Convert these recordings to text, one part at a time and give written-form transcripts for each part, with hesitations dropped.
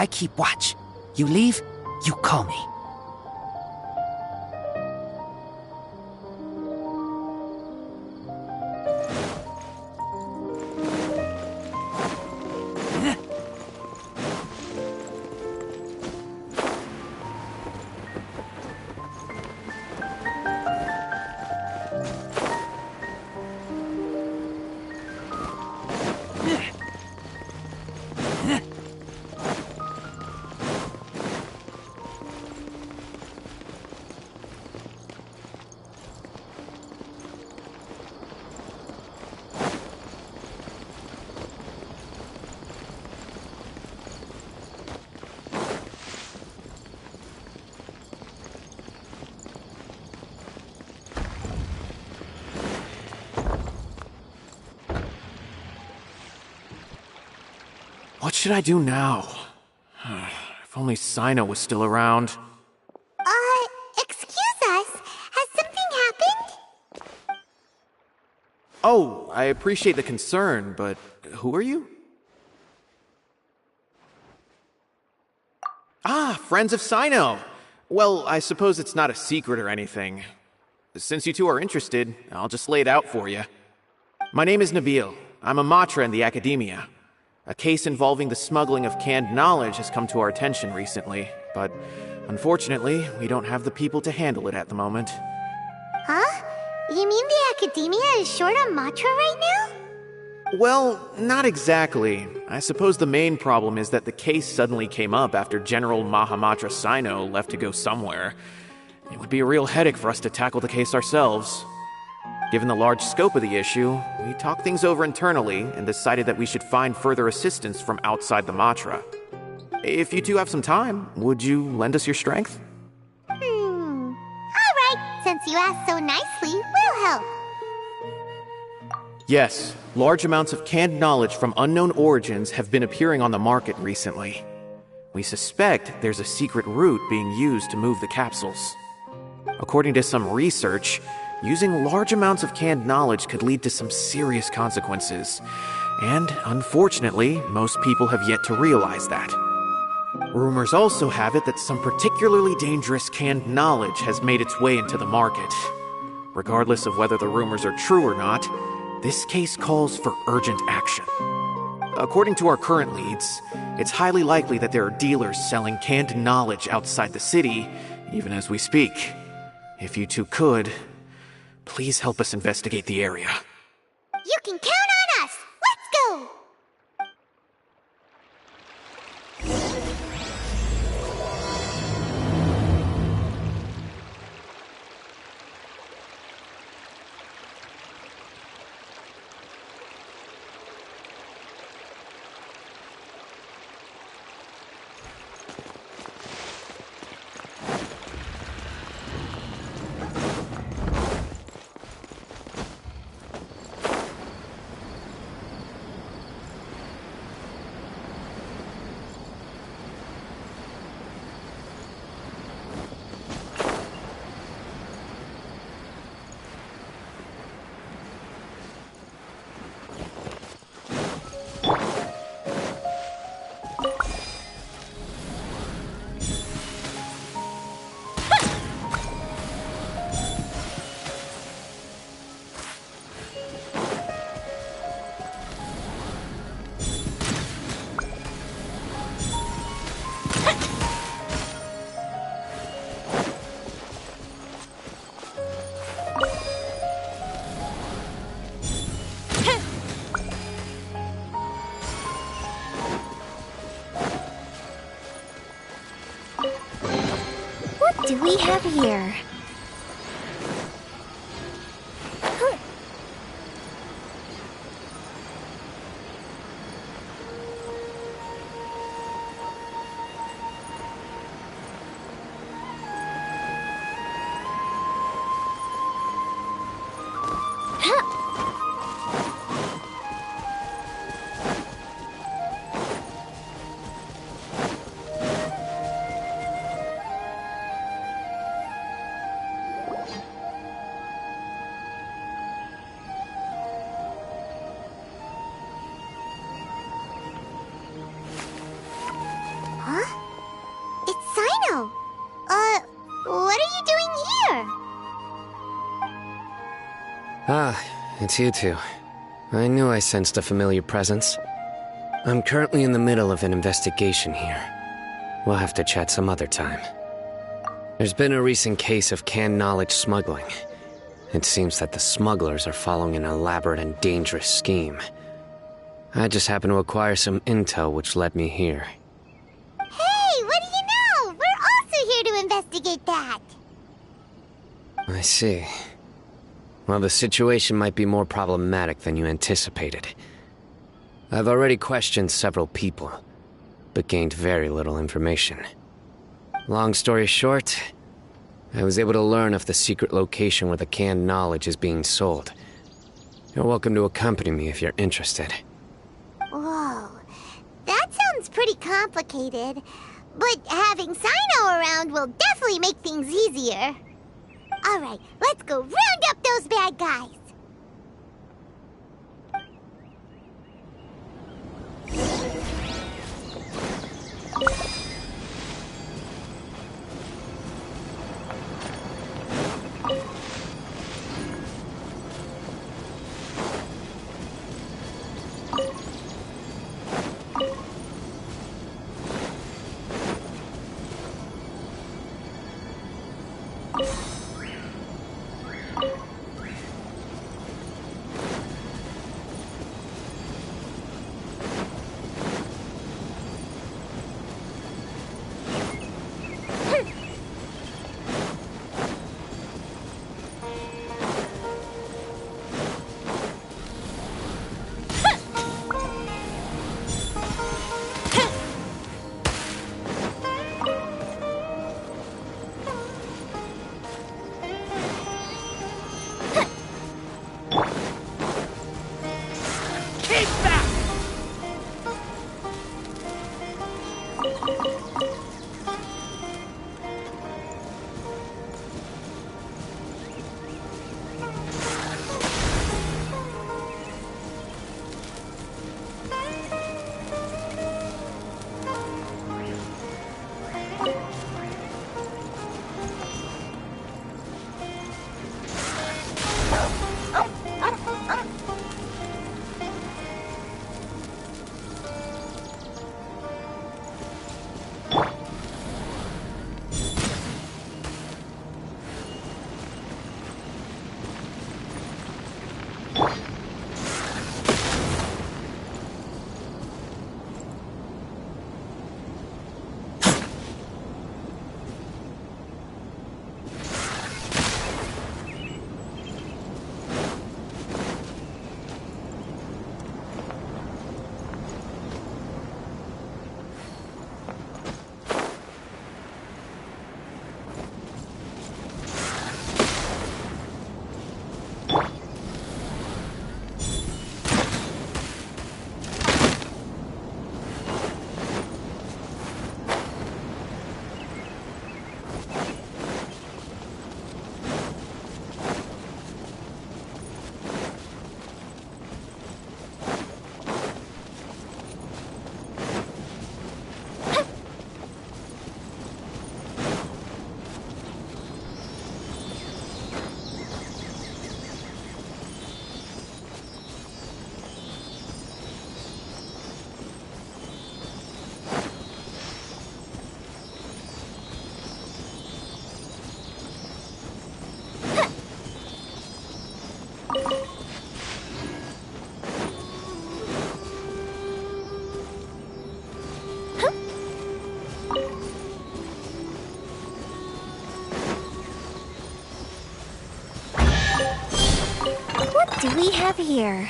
I keep watch. You leave, you call me. What should I do now? If only Сайно was still around. Excuse us. Has something happened? Oh, I appreciate the concern, but who are you? Ah, friends of Сайно. Well, I suppose it's not a secret or anything. Since you two are interested, I'll just lay it out for you. My name is Nabil. I'm a matra in the academia. A case involving the smuggling of canned knowledge has come to our attention recently, but unfortunately, we don't have the people to handle it at the moment. Huh? You mean the academia is short on matra right now? Well, not exactly. I suppose the main problem is that the case suddenly came up after General Mahamatra Сайно left to go somewhere. It would be a real headache for us to tackle the case ourselves. Given the large scope of the issue, we talked things over internally and decided that we should find further assistance from outside the matra. If you two have some time, would you lend us your strength? All right, since you asked so nicely, we'll help. Yes, large amounts of canned knowledge from unknown origins have been appearing on the market recently. We suspect there's a secret route being used to move the capsules. According to some research, using large amounts of canned knowledge could lead to some serious consequences. And unfortunately, most people have yet to realize that. Rumors also have it that some particularly dangerous canned knowledge has made its way into the market. Regardless of whether the rumors are true or not, this case calls for urgent action. According to our current leads, it's highly likely that there are dealers selling canned knowledge outside the city, even as we speak. If you two could, please help us investigate the area. You can count on us! Let's go! What do we have here? Ah, it's you two. I knew I sensed a familiar presence. I'm currently in the middle of an investigation here. We'll have to chat some other time. There's been a recent case of canned knowledge smuggling. It seems that the smugglers are following an elaborate and dangerous scheme. I just happened to acquire some intel which led me here. Hey, what do you know? We're also here to investigate that. I see. Well, the situation might be more problematic than you anticipated. I've already questioned several people, but gained very little information. Long story short, I was able to learn of the secret location where the canned knowledge is being sold. You're welcome to accompany me if you're interested. Whoa, that sounds pretty complicated. But having Cyno around will definitely make things easier. Alright, let's go round up those bad guys. What do we have here?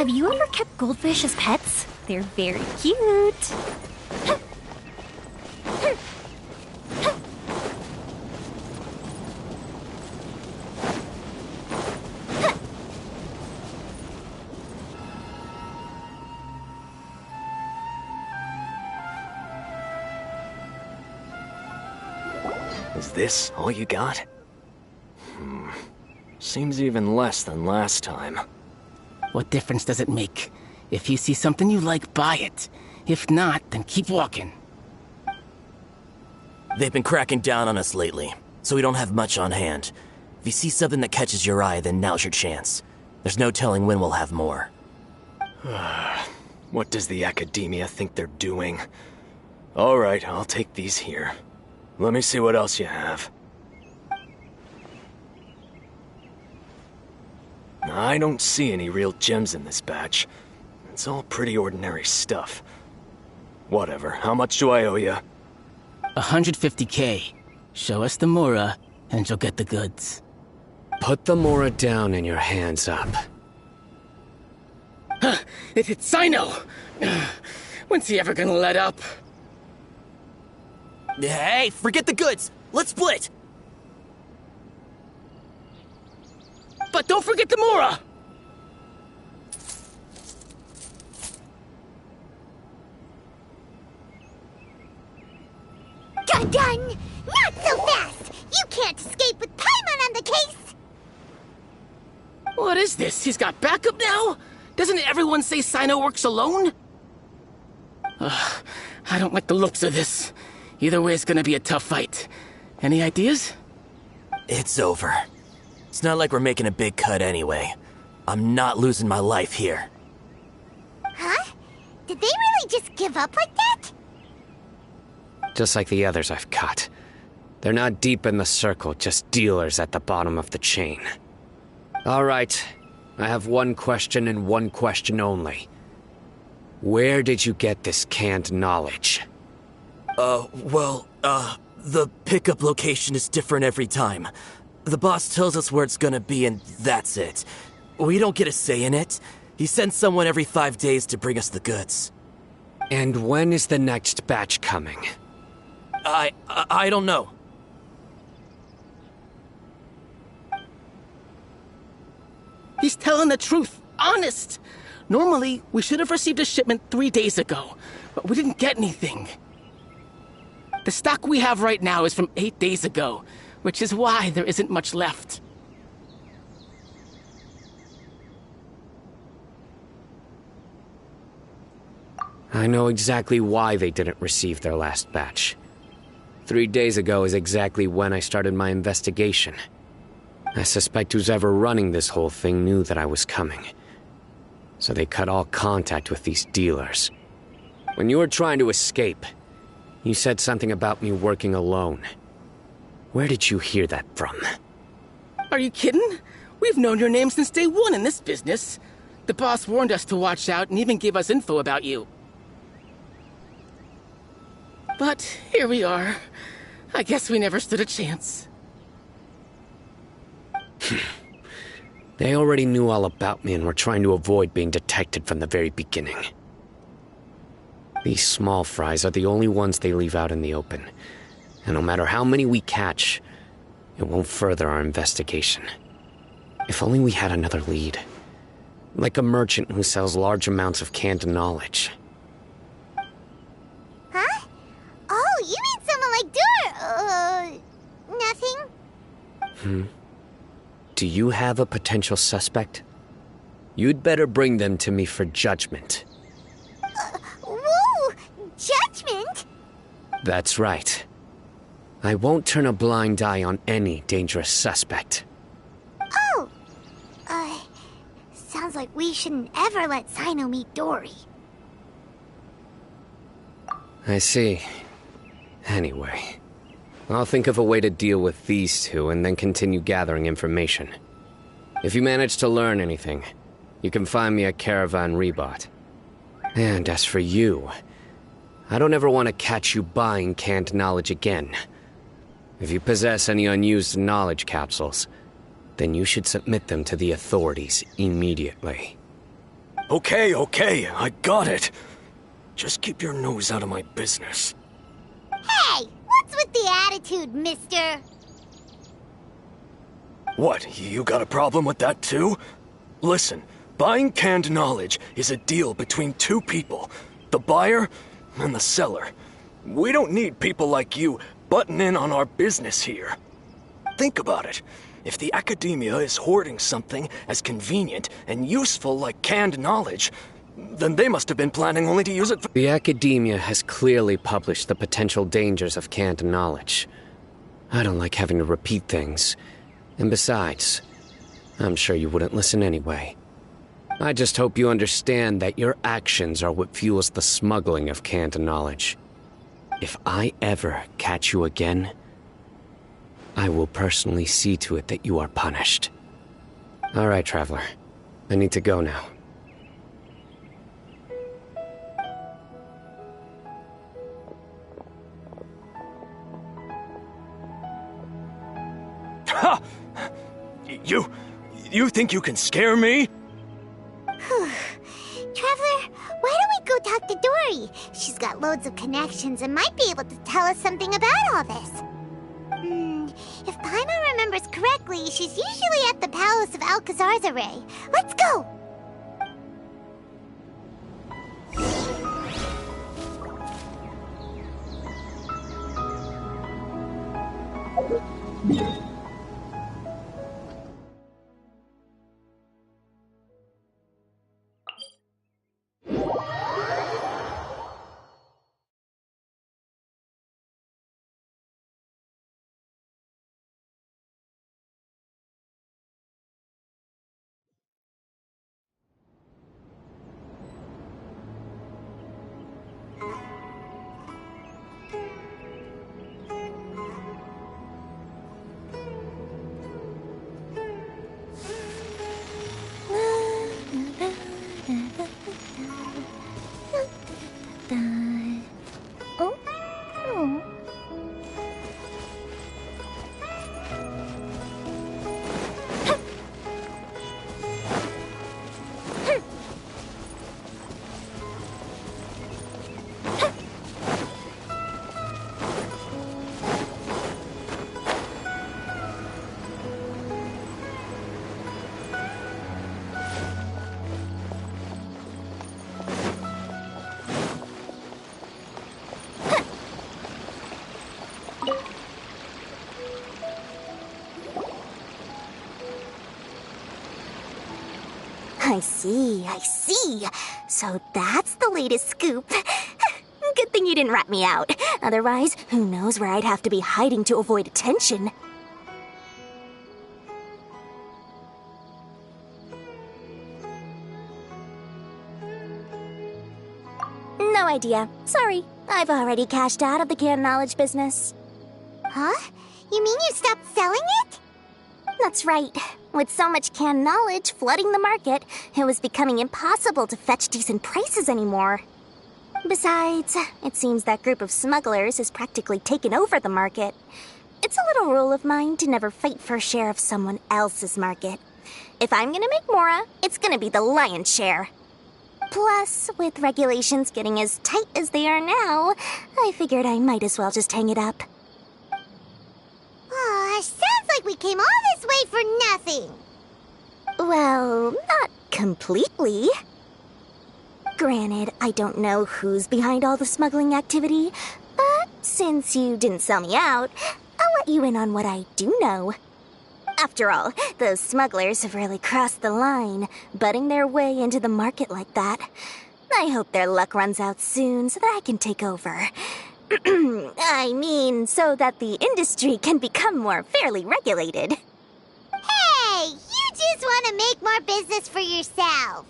Have you ever kept goldfish as pets? They're very cute. Is this all you got? Seems even less than last time. What difference does it make? If you see something you like, buy it. If not, then keep walking. They've been cracking down on us lately, so we don't have much on hand. If you see something that catches your eye, then now's your chance. There's no telling when we'll have more. What does the academia think they're doing? All right, I'll take these here. Let me see what else you have. I don't see any real gems in this batch. It's all pretty ordinary stuff. Whatever, how much do I owe you? 150K. Show us the Mora, and you'll get the goods. Put the Mora down and your hands up. It's Cyno! When's he ever gonna let up? Hey, forget the goods! Let's split! But don't forget the Mora! Done! Not so fast! You can't escape with Paimon on the case! What is this? He's got backup now? Doesn't everyone say Cyno works alone? I don't like the looks of this. Either way, it's gonna be a tough fight. Any ideas? It's over. It's not like we're making a big cut anyway. I'm not losing my life here. Huh? Did they really just give up like that? Just like the others I've cut. They're not deep in the circle, just dealers at the bottom of the chain. All right, I have one question and one question only. Where did you get this canned knowledge? The pickup location is different every time. The boss tells us where it's gonna be and that's it. We don't get a say in it. He sends someone every 5 days to bring us the goods. And when is the next batch coming? I don't know. He's telling the truth. Honest. Normally, we should have received a shipment 3 days ago, but we didn't get anything. The stock we have right now is from 8 days ago, which is why there isn't much left. I know exactly why they didn't receive their last batch. 3 days ago is exactly when I started my investigation. I suspect who's ever running this whole thing knew that I was coming. So they cut all contact with these dealers. When you were trying to escape, you said something about me working alone. Where did you hear that from? Are you kidding? We've known your name since day one in this business. The boss warned us to watch out and even gave us info about you. But here we are. I guess we never stood a chance. They already knew all about me and were trying to avoid being detected from the very beginning. These small fries are the only ones they leave out in the open. And no matter how many we catch, it won't further our investigation. If only we had another lead. Like a merchant who sells large amounts of canned knowledge. Huh? Oh, you mean someone like nothing? Do you have a potential suspect? You'd better bring them to me for judgment. Whoa! Judgment? That's right. I won't turn a blind eye on any dangerous suspect. Oh! Sounds like we shouldn't ever let Cyno meet Dory. I see. Anyway, I'll think of a way to deal with these two and then continue gathering information. If you manage to learn anything, you can find me at Caravan Rebot. And as for you, I don't ever want to catch you buying canned knowledge again. If you possess any unused knowledge capsules, then you should submit them to the authorities immediately. Okay, I got it. Just keep your nose out of my business. Hey, what's with the attitude, mister? What, you got a problem with that too? Listen, buying canned knowledge is a deal between two people, the buyer and the seller. We don't need people like you butting in on our business here. Think about it. If the academia is hoarding something as convenient and useful like canned knowledge, then they must have been planning only to use it for— The academia has clearly published the potential dangers of canned knowledge. I don't like having to repeat things. And besides, I'm sure you wouldn't listen anyway. I just hope you understand that your actions are what fuels the smuggling of canned knowledge. If I ever catch you again, I will personally see to it that you are punished. All right, Traveler. I need to go now. Ha! You think you can scare me? Traveler, why don't we go talk to Dory? She's got loads of connections and might be able to tell us something about all this. If Paimon remembers correctly, she's usually at the Palace of Alcazar's. Let's go! I see. So that's the latest scoop. Good thing you didn't rat me out. Otherwise, who knows where I'd have to be hiding to avoid attention. No idea. Sorry. I've already cashed out of the canned knowledge business. Huh? You mean you stopped selling it? That's right. With so much canned knowledge flooding the market, it was becoming impossible to fetch decent prices anymore. Besides, it seems that group of smugglers has practically taken over the market. It's a little rule of mine to never fight for a share of someone else's market. If I'm gonna make Mora, it's gonna be the lion's share. Plus, with regulations getting as tight as they are now, I figured I might as well just hang it up. Oh, sounds like we came all this way for nothing. Well, not completely. Granted, I don't know who's behind all the smuggling activity, but since you didn't sell me out, I'll let you in on what I do know. After all, those smugglers have really crossed the line, butting their way into the market like that. I hope their luck runs out soon so that I can take over. I mean, so that the industry can become more fairly regulated. Hey, you just want to make more business for yourself.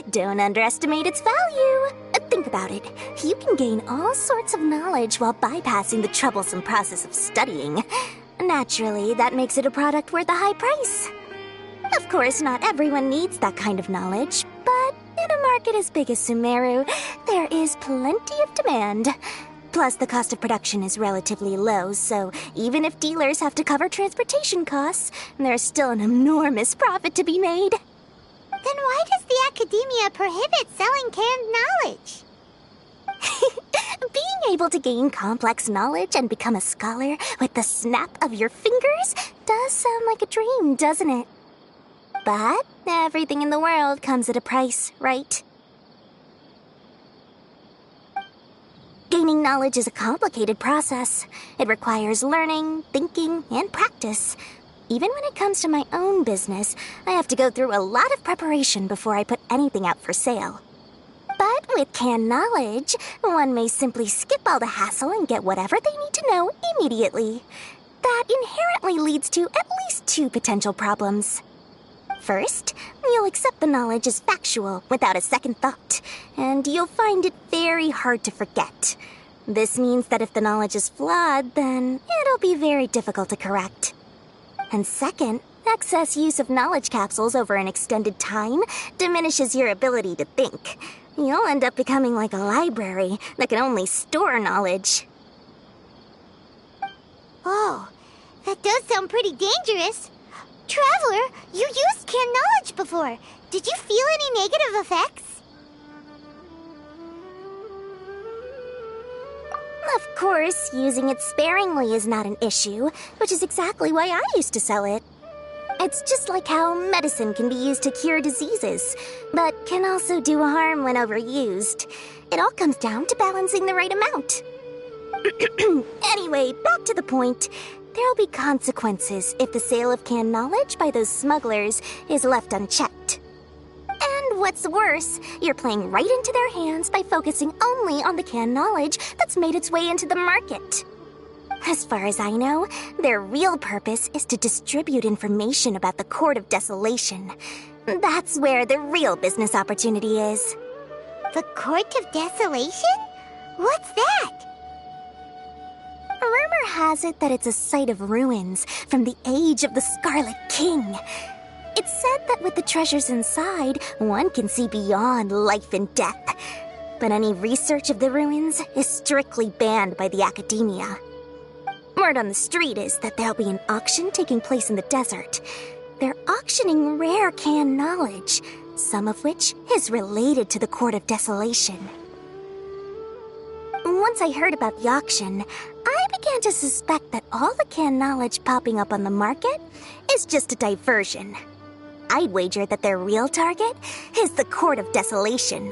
Don't underestimate its value. Think about it. You can gain all sorts of knowledge while bypassing the troublesome process of studying. Naturally, that makes it a product worth a high price. Of course, not everyone needs that kind of knowledge, but in a market as big as Sumeru, there is plenty of demand. Plus, the cost of production is relatively low, so even if dealers have to cover transportation costs, there's still an enormous profit to be made. Then why does the academia prohibit selling canned knowledge? Being able to gain complex knowledge and become a scholar with the snap of your fingers does sound like a dream, doesn't it? But everything in the world comes at a price, right? Gaining knowledge is a complicated process. It requires learning, thinking, and practice. Even when it comes to my own business, I have to go through a lot of preparation before I put anything out for sale. But with canned knowledge, one may simply skip all the hassle and get whatever they need to know immediately. That inherently leads to at least two potential problems. First, you'll accept the knowledge as factual without a second thought, and you'll find it very hard to forget. This means that if the knowledge is flawed, then it'll be very difficult to correct. And second, excess use of knowledge capsules over an extended time diminishes your ability to think. You'll end up becoming like a library that can only store knowledge. Oh, that does sound pretty dangerous. Traveler, you used canned knowledge before. Did you feel any negative effects? Of course, using it sparingly is not an issue, which is exactly why I used to sell it. It's just like how medicine can be used to cure diseases, but can also do harm when overused. It all comes down to balancing the right amount. Anyway, back to the point. There'll be consequences if the sale of canned knowledge by those smugglers is left unchecked. And what's worse, you're playing right into their hands by focusing only on the canned knowledge that's made its way into the market. As far as I know, their real purpose is to distribute information about the Court of Desolation. That's where the real business opportunity is. The Court of Desolation? What's that? Rumor has it that it's a site of ruins from the age of the Scarlet King. It's said that with the treasures inside, one can see beyond life and death. But any research of the ruins is strictly banned by the academia. Word on the street is that there'll be an auction taking place in the desert. They're auctioning rare canned knowledge, some of which is related to the Court of Desolation. Once I heard about the auction, I began to suspect that all the canned knowledge popping up on the market is just a diversion. I'd wager that their real target is the Court of Desolation.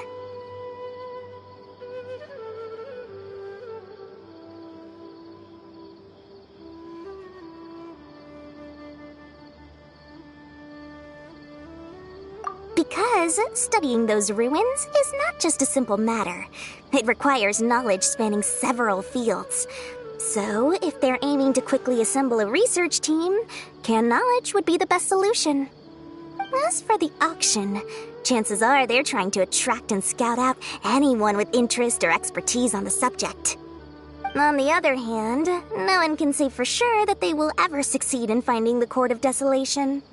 Because studying those ruins is not just a simple matter. It requires knowledge spanning several fields. So, if they're aiming to quickly assemble a research team, canned knowledge would be the best solution. As for the auction, chances are they're trying to attract and scout out anyone with interest or expertise on the subject. On the other hand, no one can say for sure that they will ever succeed in finding the Court of Desolation.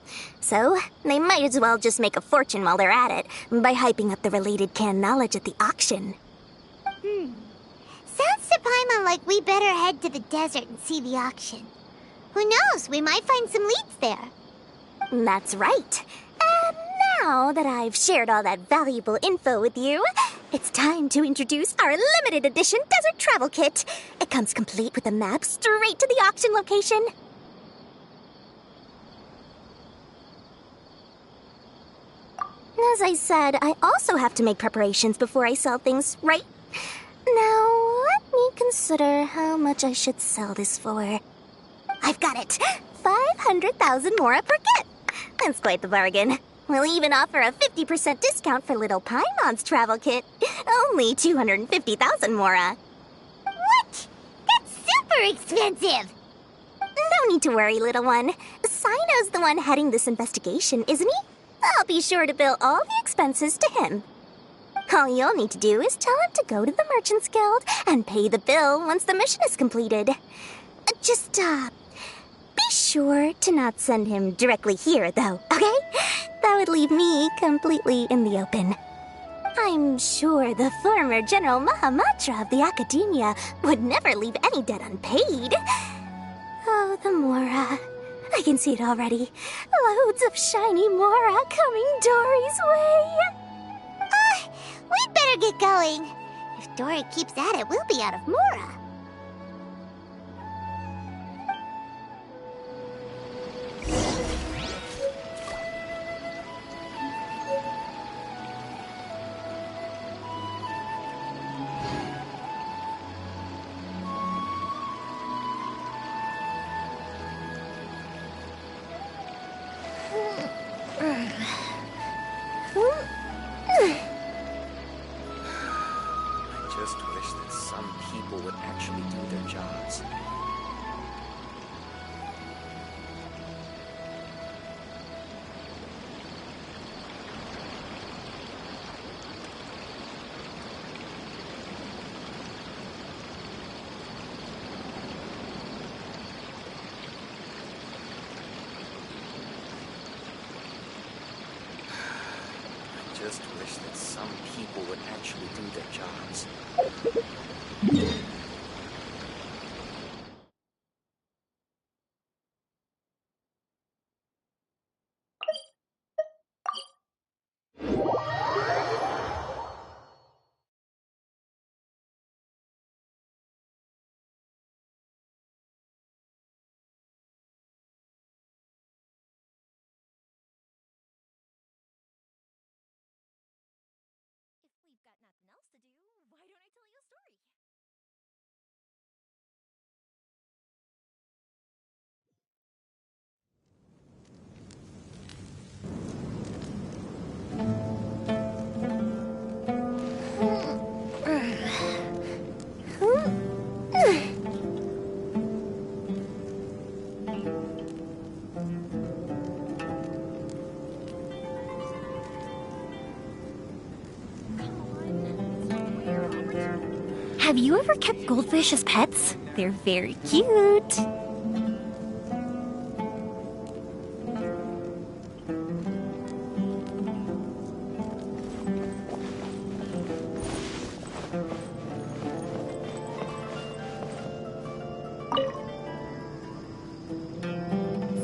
So, they might as well just make a fortune while they're at it by hyping up the related canned knowledge at the auction. Sounds to Paimon like we better head to the desert and see the auction. Who knows, we might find some leads there. That's right. And now that I've shared all that valuable info with you, it's time to introduce our limited edition desert travel kit. It comes complete with a map straight to the auction location. As I said, I also have to make preparations before I sell things, right? Now, let me consider how much I should sell this for. I've got it! 500,000 mora per kit! That's quite the bargain. We'll even offer a 50% discount for little Paimon's travel kit. Only 250,000 mora. What? That's super expensive! No need to worry, little one. Sayno's the one heading this investigation, isn't he? I'll be sure to bill all the expenses expenses to him. All you'll need to do is tell him to go to the Merchants Guild and pay the bill once the mission is completed. Just, be sure to not send him directly here, though, okay? That would leave me completely in the open. I'm sure the former General Mahamatra of the Academia would never leave any debt unpaid. Oh, the Mora. I can see it already. Loads of shiny Mora coming Dory's way. We'd better get going. If Dory keeps at it, we'll be out of Mora. I just wish that some people would actually do their jobs. I just wish that some people would actually do their jobs. If we've got nothing else to do, why don't I tell you a story? Have you ever kept goldfish as pets? They're very cute.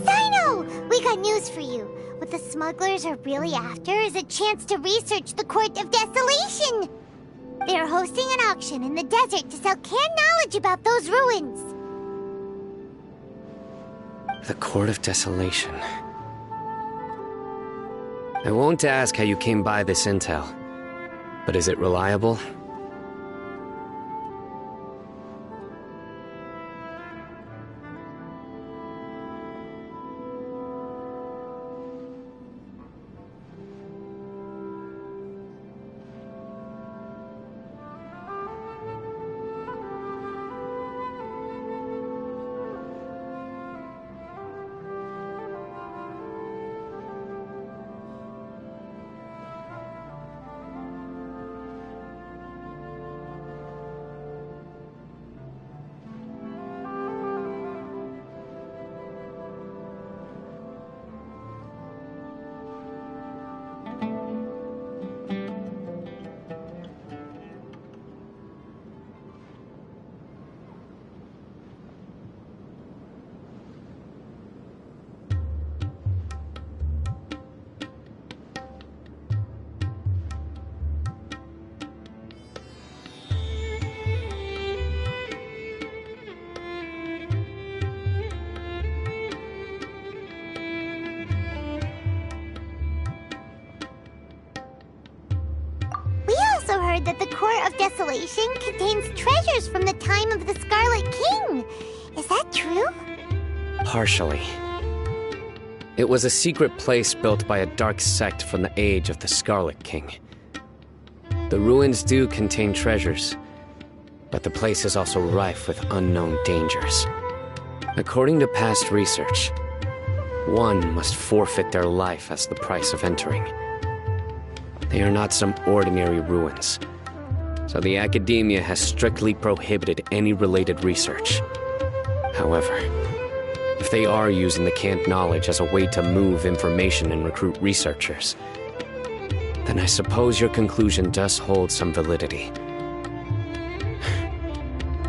Cyno! We got news for you. What the smugglers are really after is a chance to research the Court of Desolation. They are hosting an auction in the desert to sell canned knowledge about those ruins. The Court of Desolation. I won't ask how you came by this intel, but is it reliable? That the Court of Desolation contains treasures from the time of the Scarlet King. Is that true? Partially. It was a secret place built by a dark sect from the age of the Scarlet King. The ruins do contain treasures, but the place is also rife with unknown dangers. According to past research, one must forfeit their life as the price of entering. They are not some ordinary ruins. So the academia has strictly prohibited any related research. However, if they are using the canned knowledge as a way to move information and recruit researchers, then I suppose your conclusion does hold some validity.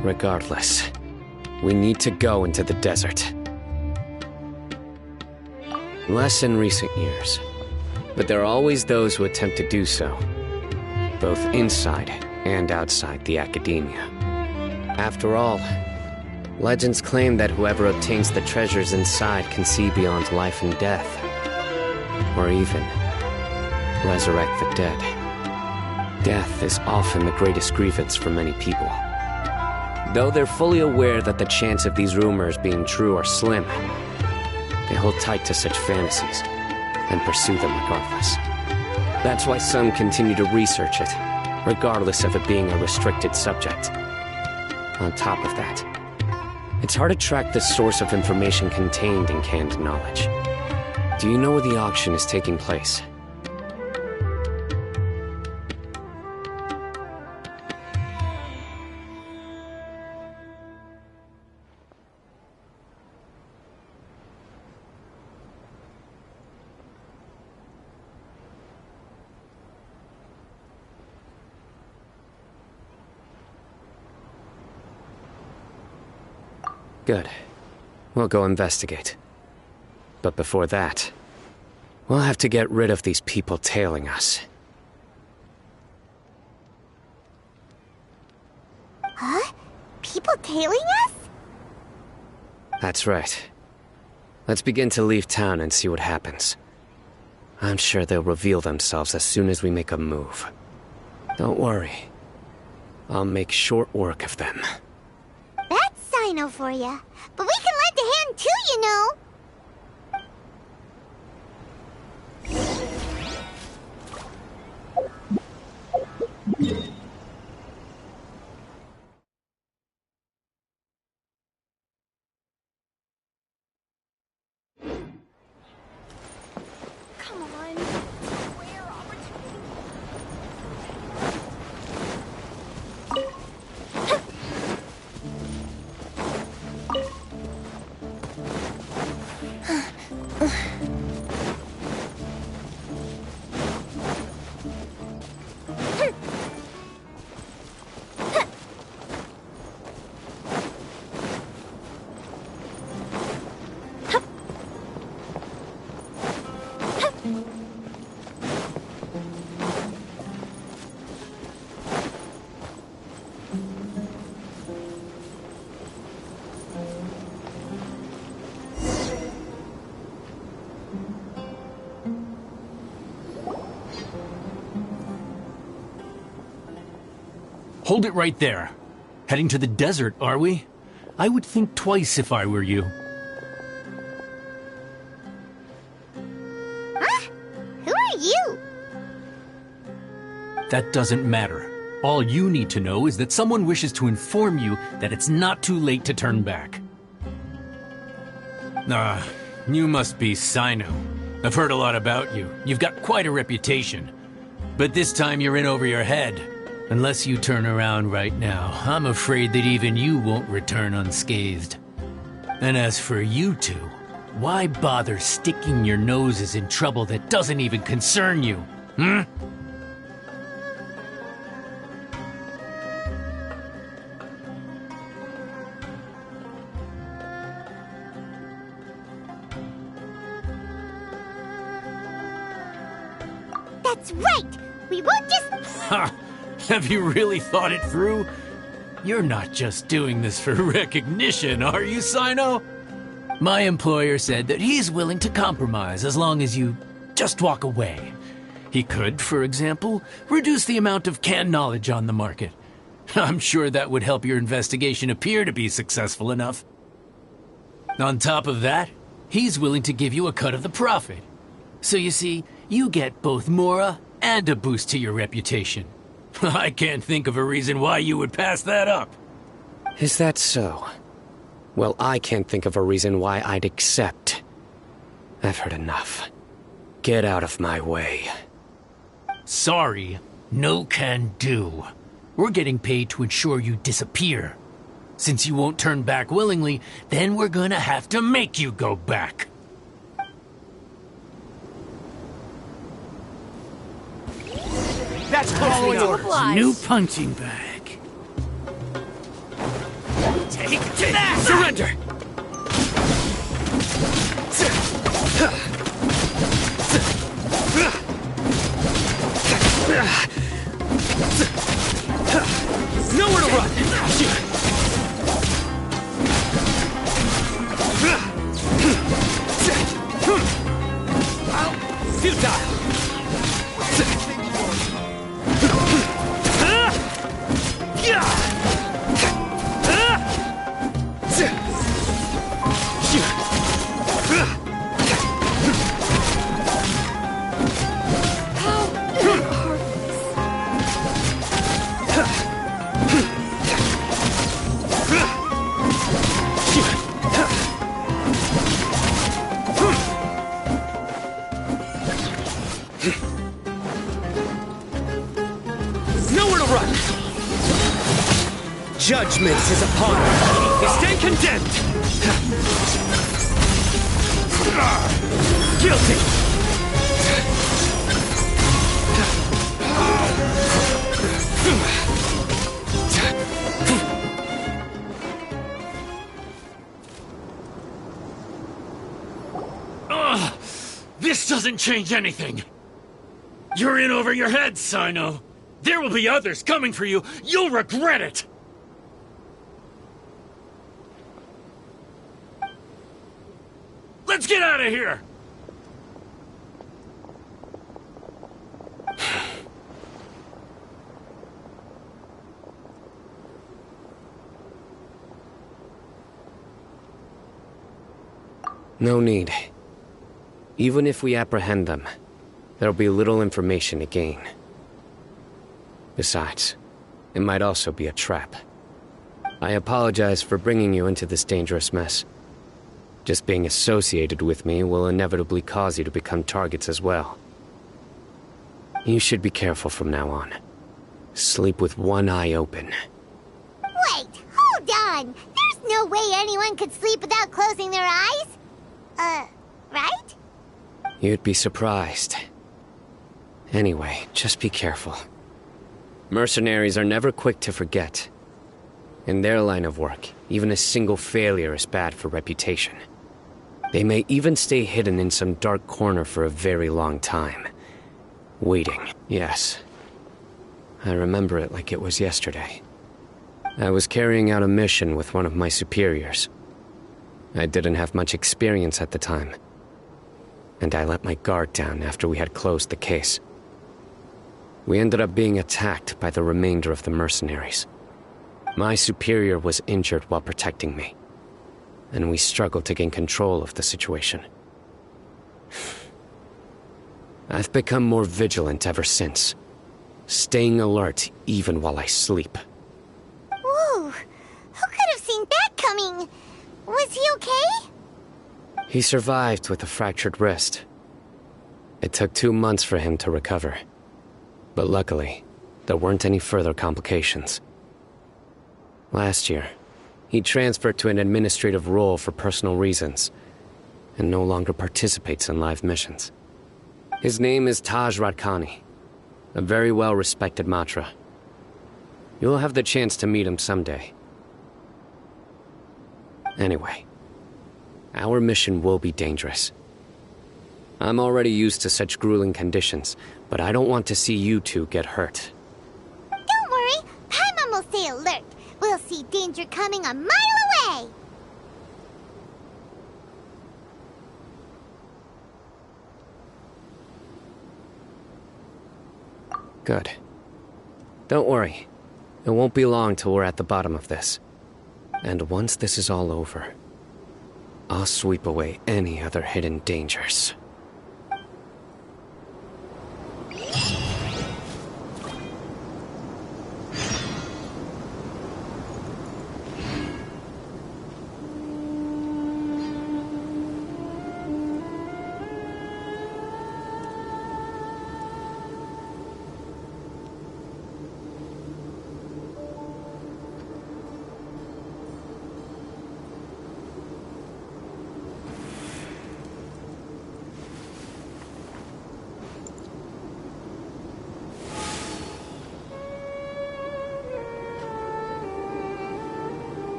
Regardless, we need to go into the desert. Less in recent years, but there are always those who attempt to do so, both inside and outside the academia. After all, legends claim that whoever obtains the treasures inside can see beyond life and death, or even resurrect the dead. Death is often the greatest grievance for many people. Though they're fully aware that the chance of these rumors being true are slim, they hold tight to such fantasies and pursue them regardless. That's why some continue to research it, regardless of it being a restricted subject. On top of that, it's hard to track the source of information contained in canned knowledge. Do you know where the auction is taking place? Good. We'll go investigate. But before that, we'll have to get rid of these people tailing us. Huh? People tailing us? That's right. Let's begin to leave town and see what happens. I'm sure they'll reveal themselves as soon as we make a move. Don't worry. I'll make short work of them. That's Cyno for ya. But we can lend a hand too, you know. Come on. Rare opportunity. Hold it right there. Heading to the desert, are we? I would think twice if I were you. Huh? Who are you? That doesn't matter. All you need to know is that someone wishes to inform you that it's not too late to turn back. You must be Cyno. I've heard a lot about you. You've got quite a reputation. But this time you're in over your head. Unless you turn around right now, I'm afraid that even you won't return unscathed. And as for you two, why bother sticking your noses in trouble that doesn't even concern you, hmm? That's right! We won't just... Ha! Have you really thought it through? You're not just doing this for recognition, are you, Cyno? My employer said that he's willing to compromise as long as you just walk away. He could, for example, reduce the amount of canned knowledge on the market. I'm sure that would help your investigation appear to be successful enough. On top of that, he's willing to give you a cut of the profit. So you see, you get both Mora and a boost to your reputation. I can't think of a reason why you would pass that up. Is that so? Well, I can't think of a reason why I'd accept. I've heard enough. Get out of my way. Sorry, no can do. We're getting paid to ensure you disappear. Since you won't turn back willingly, then we're gonna have to make you go back. That's closely orders. New punching bag. Take that! Surrender! Nowhere to run! Futile! Nowhere to run! Judgment is upon us. You stand condemned! Guilty! This doesn't change anything. You're in over your head, Cyno. There will be others coming for you. You'll regret it. Let's get out of here. No need. Even if we apprehend them, there'll be little information to gain. Besides, it might also be a trap. I apologize for bringing you into this dangerous mess. Just being associated with me will inevitably cause you to become targets as well. You should be careful from now on. Sleep with one eye open. Wait, hold on! There's no way anyone could sleep without closing their eyes? Right? You'd be surprised. Anyway, just be careful. Mercenaries are never quick to forget. In their line of work, even a single failure is bad for reputation. They may even stay hidden in some dark corner for a very long time. Waiting, yes. I remember it like it was yesterday. I was carrying out a mission with one of my superiors. I didn't have much experience at the time, and I let my guard down after we had closed the case. We ended up being attacked by the remainder of the mercenaries. My superior was injured while protecting me, and we struggled to gain control of the situation. I've become more vigilant ever since, staying alert even while I sleep. Whoa! Who could have seen that coming? Was he okay? He survived with a fractured wrist. It took 2 months for him to recover. But luckily, there weren't any further complications. Last year, he transferred to an administrative role for personal reasons, and no longer participates in live missions. His name is Taj Radkani, a very well-respected Matra. You'll have the chance to meet him someday. Anyway, our mission will be dangerous. I'm already used to such grueling conditions, but I don't want to see you two get hurt. Don't worry, Paimon will stay alert. We'll see danger coming a mile away. Good. Don't worry. It won't be long till we're at the bottom of this. And once this is all over, I'll sweep away any other hidden dangers.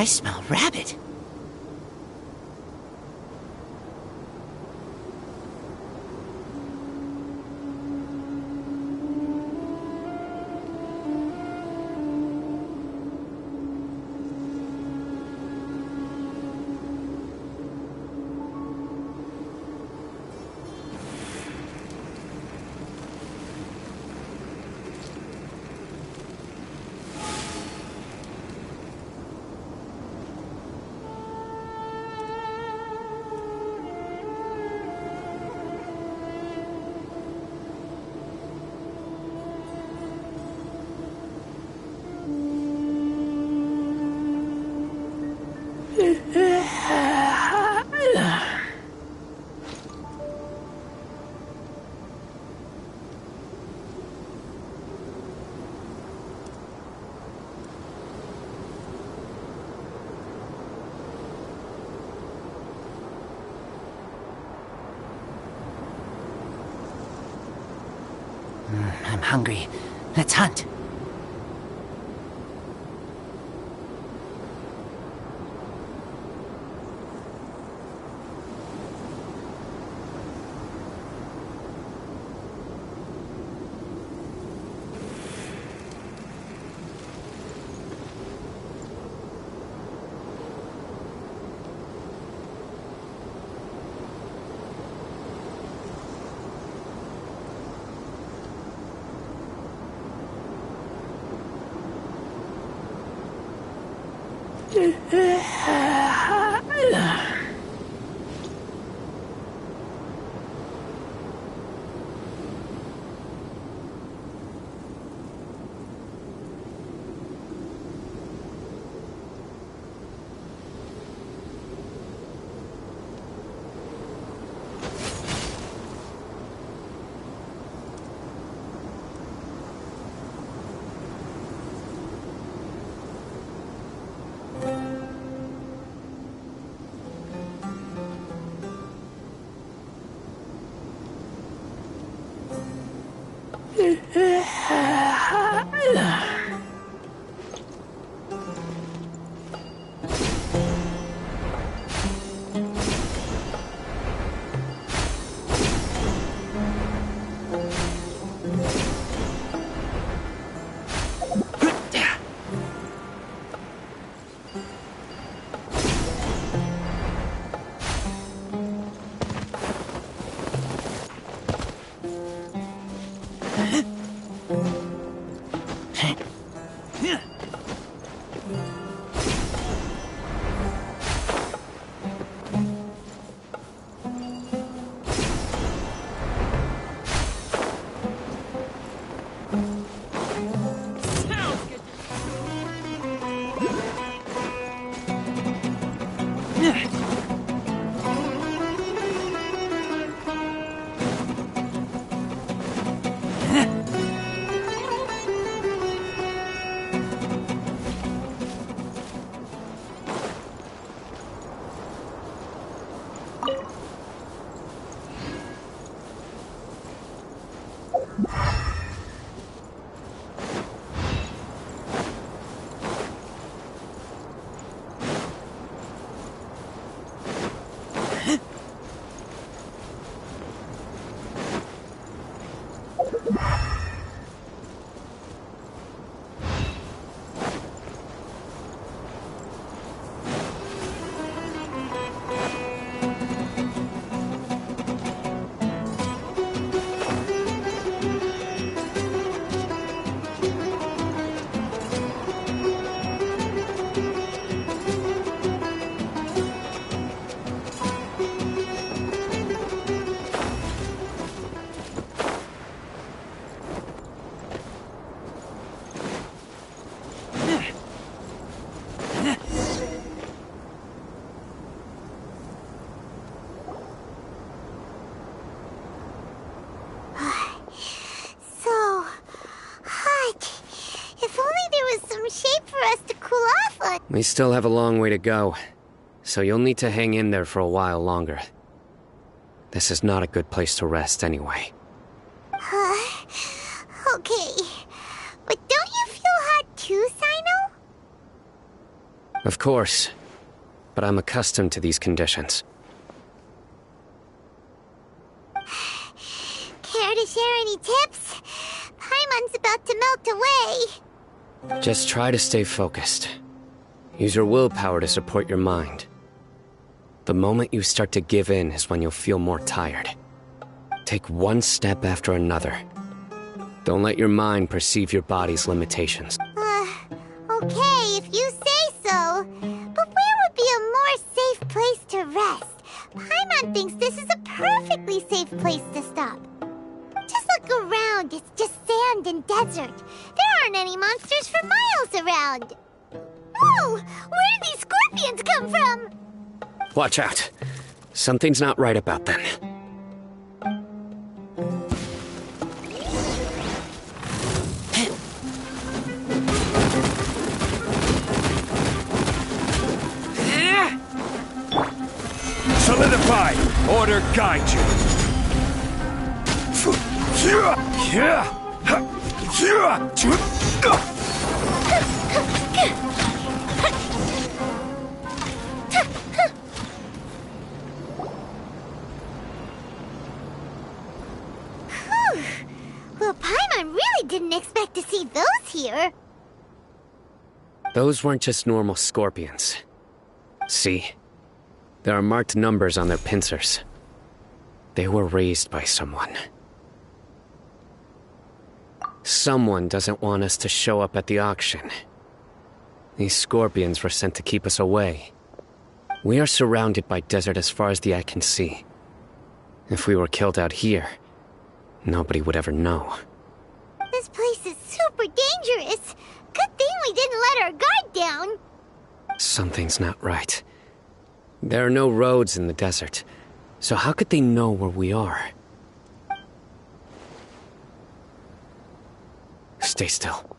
I smell rabbit. I'm hungry. Let's hunt. We still have a long way to go, so you'll need to hang in there for a while longer. This is not a good place to rest anyway. Okay. But don't you feel hot too, Sayno? Of course. But I'm accustomed to these conditions. Care to share any tips? Paimon's about to melt away. Just try to stay focused. Use your willpower to support your mind. The moment you start to give in is when you'll feel more tired. Take one step after another. Don't let your mind perceive your body's limitations. Okay, if you say so. But where would be a more safe place to rest? Paimon thinks this is a perfectly safe place to stop. Just look around, it's just sand and desert. There aren't any monsters for miles around. Oh, where did these scorpions come from? Watch out. Something's not right about them. Solidify! Order guide you! Well, Paimon really didn't expect to see those here. Those weren't just normal scorpions. See? There are marked numbers on their pincers. They were raised by someone. Someone doesn't want us to show up at the auction. These scorpions were sent to keep us away. We are surrounded by desert as far as the eye can see. If we were killed out here, nobody would ever know. This place is super dangerous. Good thing we didn't let our guard down. Something's not right. There are no roads in the desert, so how could they know where we are? Stay still.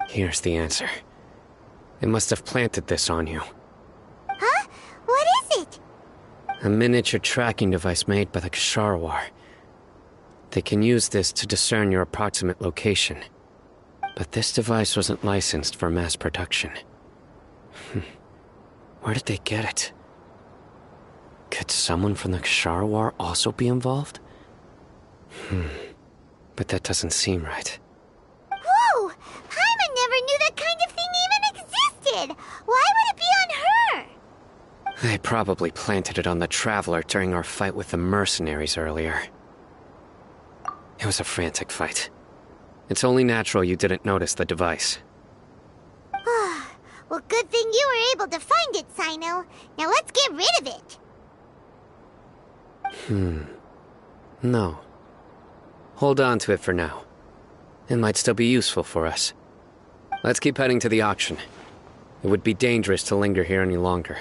Here's the answer. They must have planted this on you. Huh? What is it? A miniature tracking device made by the Ksharawar. They can use this to discern your approximate location. But this device wasn't licensed for mass production. Where did they get it? Could someone from the Ksharawar also be involved? But that doesn't seem right. Whoa! Paimon never knew that kind of thing even existed! Why would it be on her? They probably planted it on the Traveler during our fight with the mercenaries earlier. It was a frantic fight. It's only natural you didn't notice the device. Well, good thing you were able to find it, Cyno. Now let's get rid of it. No. Hold on to it for now. It might still be useful for us. Let's keep heading to the auction. It would be dangerous to linger here any longer.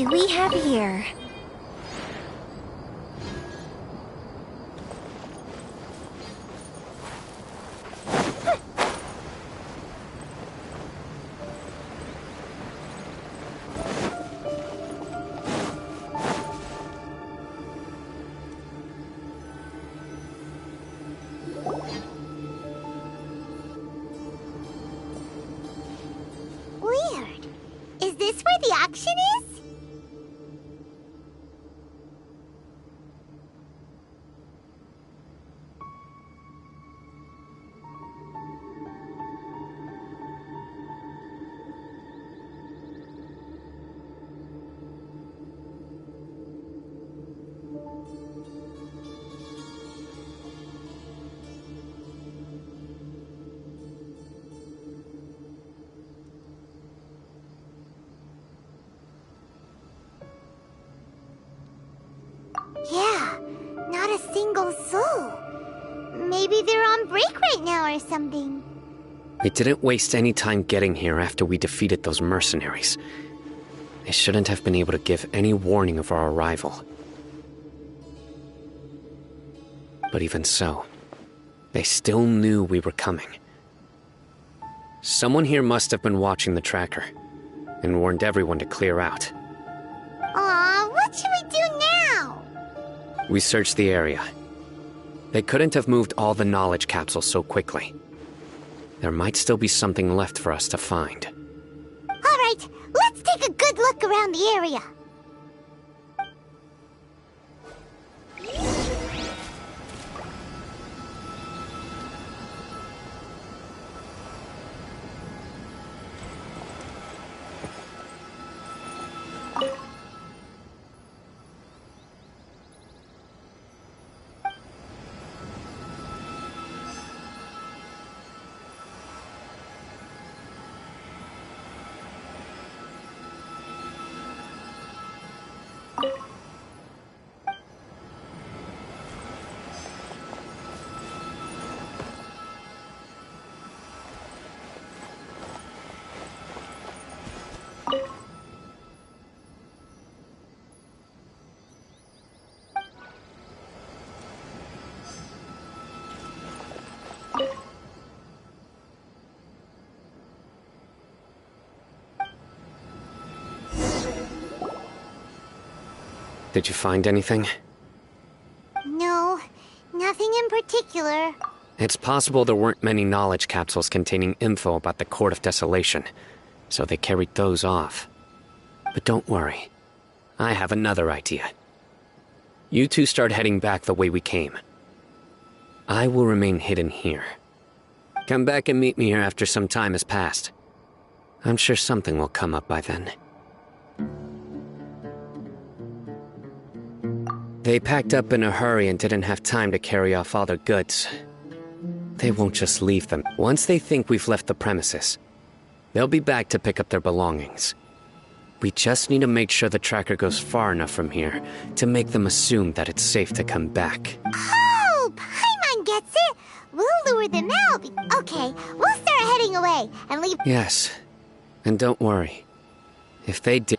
do we have here? Weird. Is this where the action is? Yeah, not a single soul. Maybe they're on break right now or something. We didn't waste any time getting here after we defeated those mercenaries. They shouldn't have been able to give any warning of our arrival. But even so, they still knew we were coming. Someone here must have been watching the tracker and warned everyone to clear out. Aw, what should we do now? We searched the area. They couldn't have moved all the knowledge capsules so quickly. There might still be something left for us to find. All right, let's take a good look around the area. Did you find anything? No, nothing in particular. It's possible there weren't many knowledge capsules containing info about the Court of Desolation, so they carried those off. But don't worry. I have another idea. You two start heading back the way we came. I will remain hidden here. Come back and meet me here after some time has passed. I'm sure something will come up by then. They packed up in a hurry and didn't have time to carry off all their goods. They won't just leave them. Once they think we've left the premises, they'll be back to pick up their belongings. We just need to make sure the tracker goes far enough from here to make them assume that it's safe to come back. Oh, Paimon gets it. We'll lure them out. Okay, we'll start heading away and leave. Yes, and don't worry. If they did...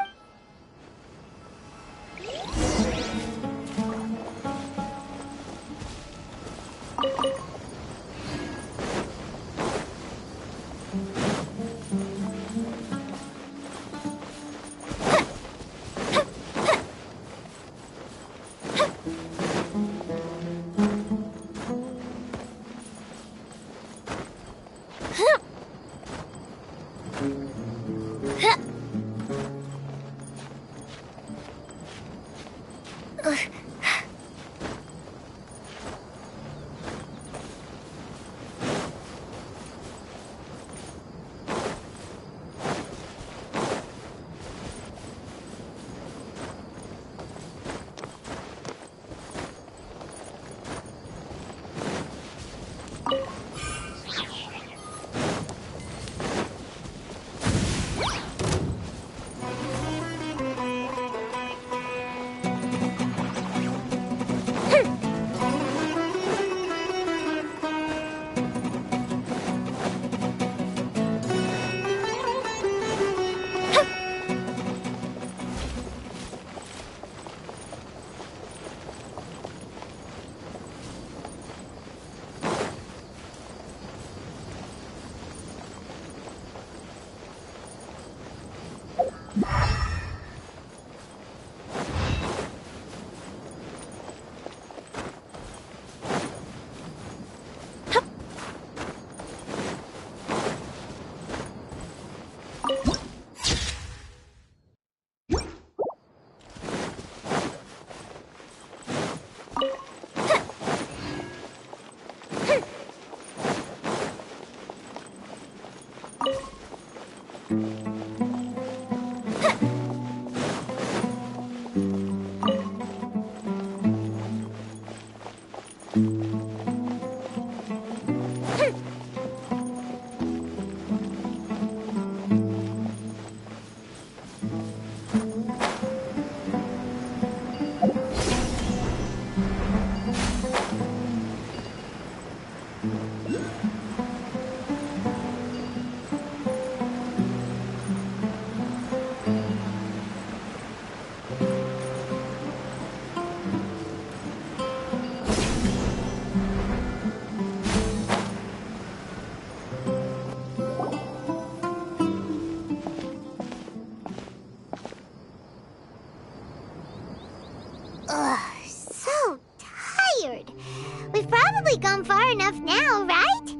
probably gone far enough now, right?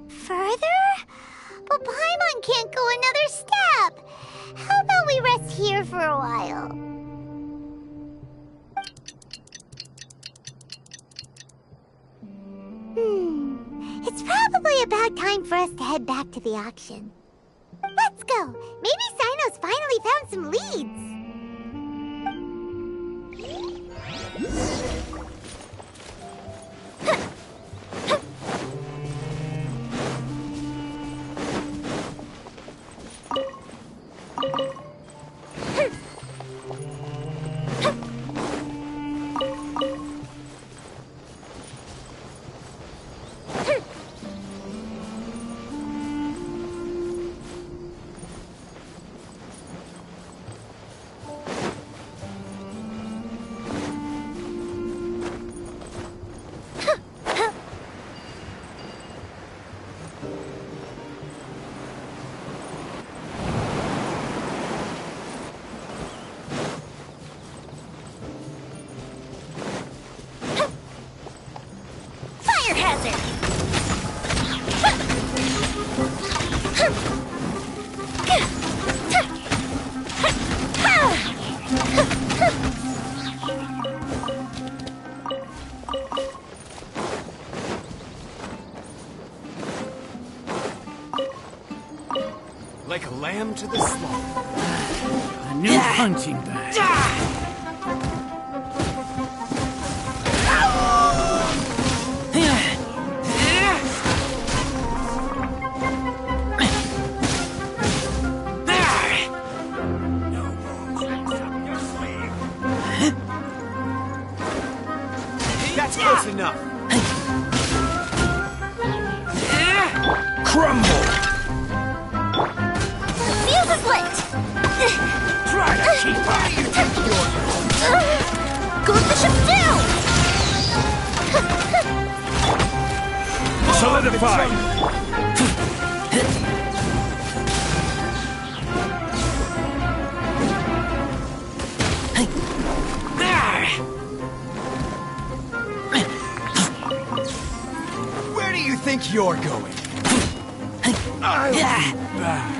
Further? But Paimon can't go another step. How about we rest here for a while? It's probably about time for us to head back to the auction. Let's go. Maybe Cyno's finally found some leads. Like a lamb to the slaughter. A new punching bag. That's close enough. Crumble! Fuse is lit! Try to keep up! You take your... Goes the ship down! Solidify! Where do you think you're going? I'll be back.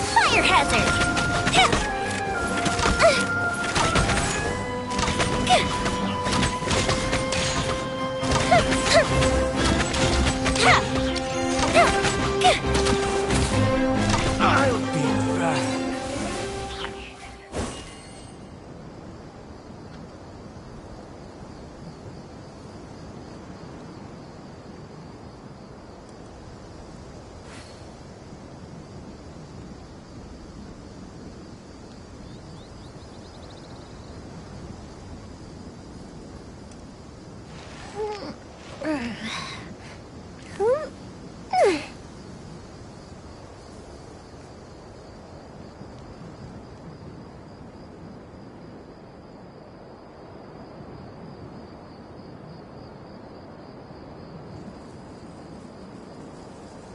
Fire hazard! I'll be back.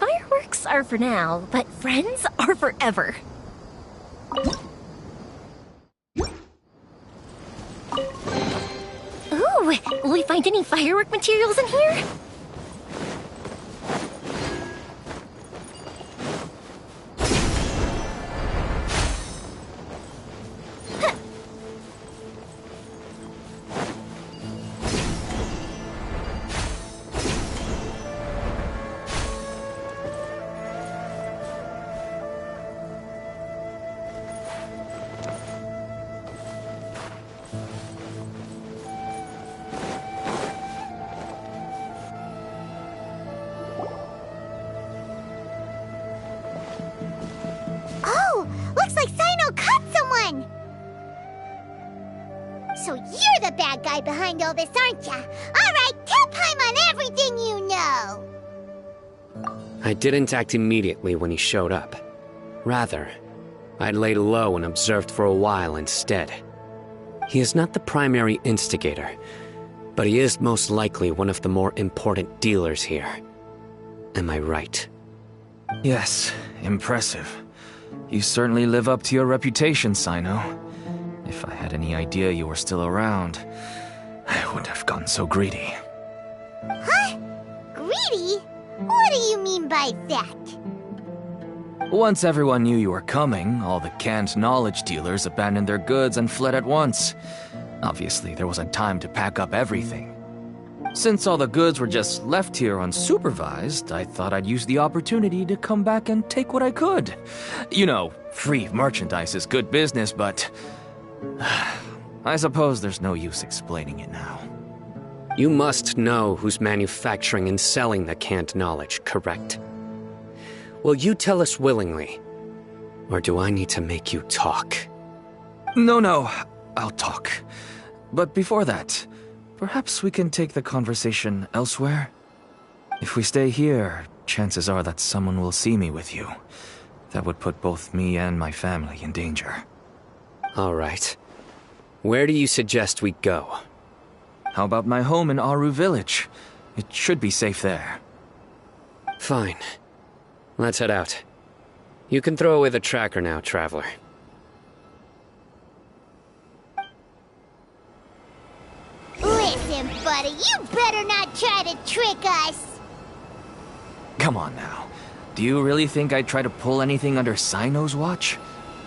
Fireworks are for now, but friends are forever. Ooh, will we find any firework materials in here? Oh, looks like Cyno caught someone! So you're the bad guy behind all this, aren't ya? Alright, tell Paimon everything you know! I didn't act immediately when he showed up. Rather, I laid low and observed for a while instead. He is not the primary instigator, but he is most likely one of the more important dealers here. Am I right? Yes, impressive. You certainly live up to your reputation, Cyno. If I had any idea you were still around, I wouldn't have gotten so greedy. Huh? Greedy? What do you mean by that? Once everyone knew you were coming, all the canned knowledge dealers abandoned their goods and fled at once. Obviously, there wasn't time to pack up everything. Since all the goods were just left here unsupervised, I thought I'd use the opportunity to come back and take what I could. You know, free merchandise is good business, but I suppose there's no use explaining it now. You must know who's manufacturing and selling the canned knowledge, correct? Will you tell us willingly? Or do I need to make you talk? No, I'll talk. But before that, perhaps we can take the conversation elsewhere? If we stay here, chances are that someone will see me with you. That would put both me and my family in danger. All right. Where do you suggest we go? How about my home in Aru Village? It should be safe there. Fine. Let's head out. You can throw away the tracker now, traveler. Listen, buddy, you better not try to trick us! Come on now. Do you really think I'd try to pull anything under Cyno's watch?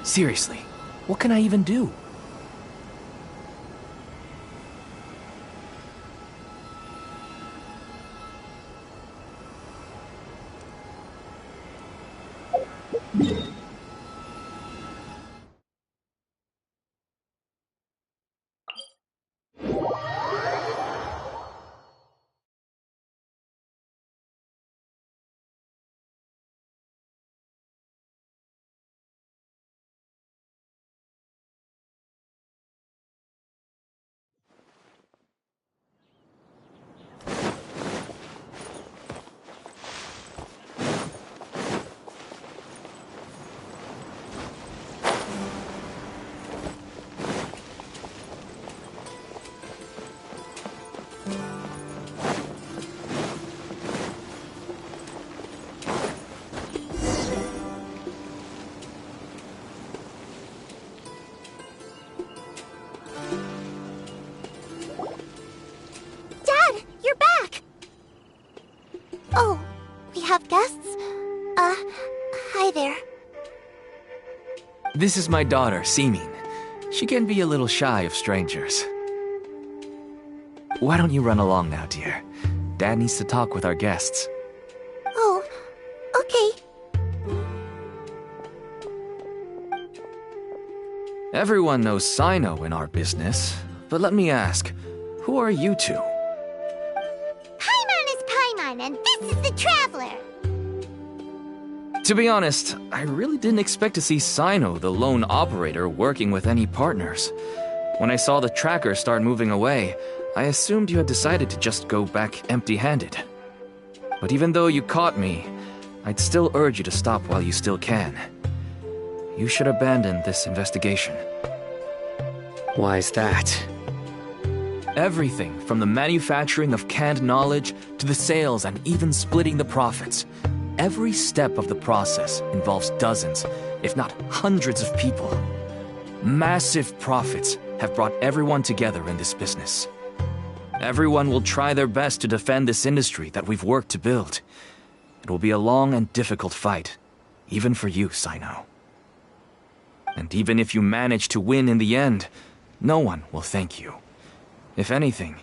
Seriously, what can I even do? Oh, we have guests? Hi there. This is my daughter, Simin. She can be a little shy of strangers. Why don't you run along now, dear? Dad needs to talk with our guests. Oh, okay. Everyone knows Cyno in our business, but let me ask, who are you two? Paimon is Paimon, and this is the Traveler. To be honest, I really didn't expect to see Cyno, the lone operator, working with any partners. When I saw the tracker start moving away, I assumed you had decided to just go back empty-handed. But even though you caught me, I'd still urge you to stop while you still can. You should abandon this investigation. Why is that? Everything from the manufacturing of canned knowledge to the sales and even splitting the profits. Every step of the process involves dozens, if not hundreds of people. Massive profits have brought everyone together in this business. Everyone will try their best to defend this industry that we've worked to build. It will be a long and difficult fight, even for you, Cyno. And even if you manage to win in the end, no one will thank you. If anything,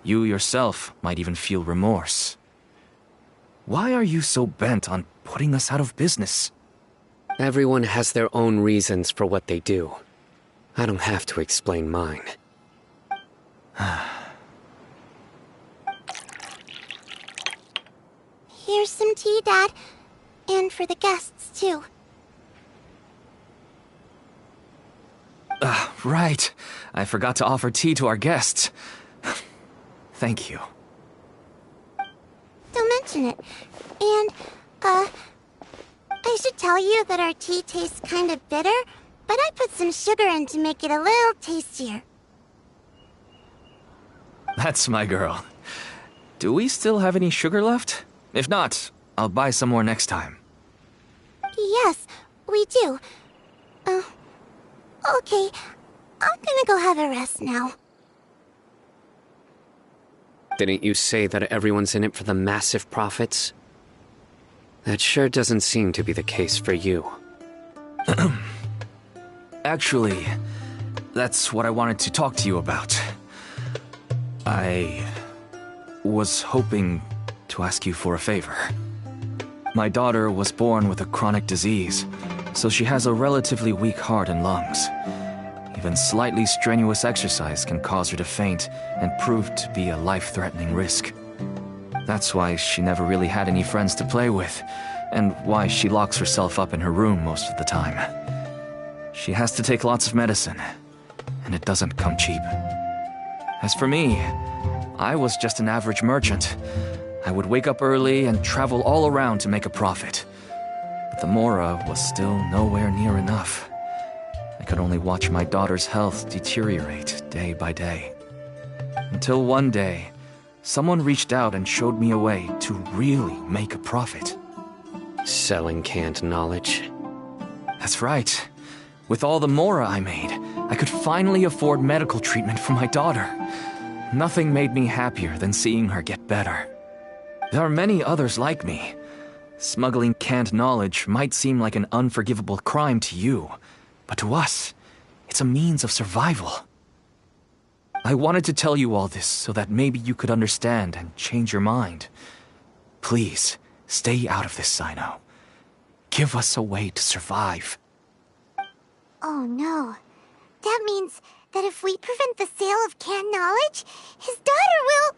you yourself might even feel remorse. Why are you so bent on putting us out of business? Everyone has their own reasons for what they do. I don't have to explain mine. Here's some tea, Dad. And for the guests, too. Right. I forgot to offer tea to our guests. Thank you. Don't mention it. And, I should tell you that our tea tastes kind of bitter, but I put some sugar in to make it a little tastier. That's my girl. Do we still have any sugar left? If not, I'll buy some more next time. Yes, we do. Okay. I'm gonna go have a rest now. Didn't you say that everyone's in it for the massive profits? That sure doesn't seem to be the case for you. Actually, that's what I wanted to talk to you about. I was hoping to ask you for a favor. My daughter was born with a chronic disease, so she has a relatively weak heart and lungs. Even slightly strenuous exercise can cause her to faint and prove to be a life-threatening risk. That's why she never really had any friends to play with, and why she locks herself up in her room most of the time. She has to take lots of medicine, and it doesn't come cheap. As for me, I was just an average merchant. I would wake up early and travel all around to make a profit. But the Mora was still nowhere near enough. I could only watch my daughter's health deteriorate day by day. Until one day, someone reached out and showed me a way to really make a profit. Selling canned knowledge? That's right. With all the Mora I made, I could finally afford medical treatment for my daughter. Nothing made me happier than seeing her get better. There are many others like me. Smuggling canned knowledge might seem like an unforgivable crime to you, but to us, it's a means of survival. I wanted to tell you all this so that maybe you could understand and change your mind. Please, stay out of this, Cyno. Give us a way to survive. Oh no. That means that if we prevent the sale of canned knowledge, his daughter will...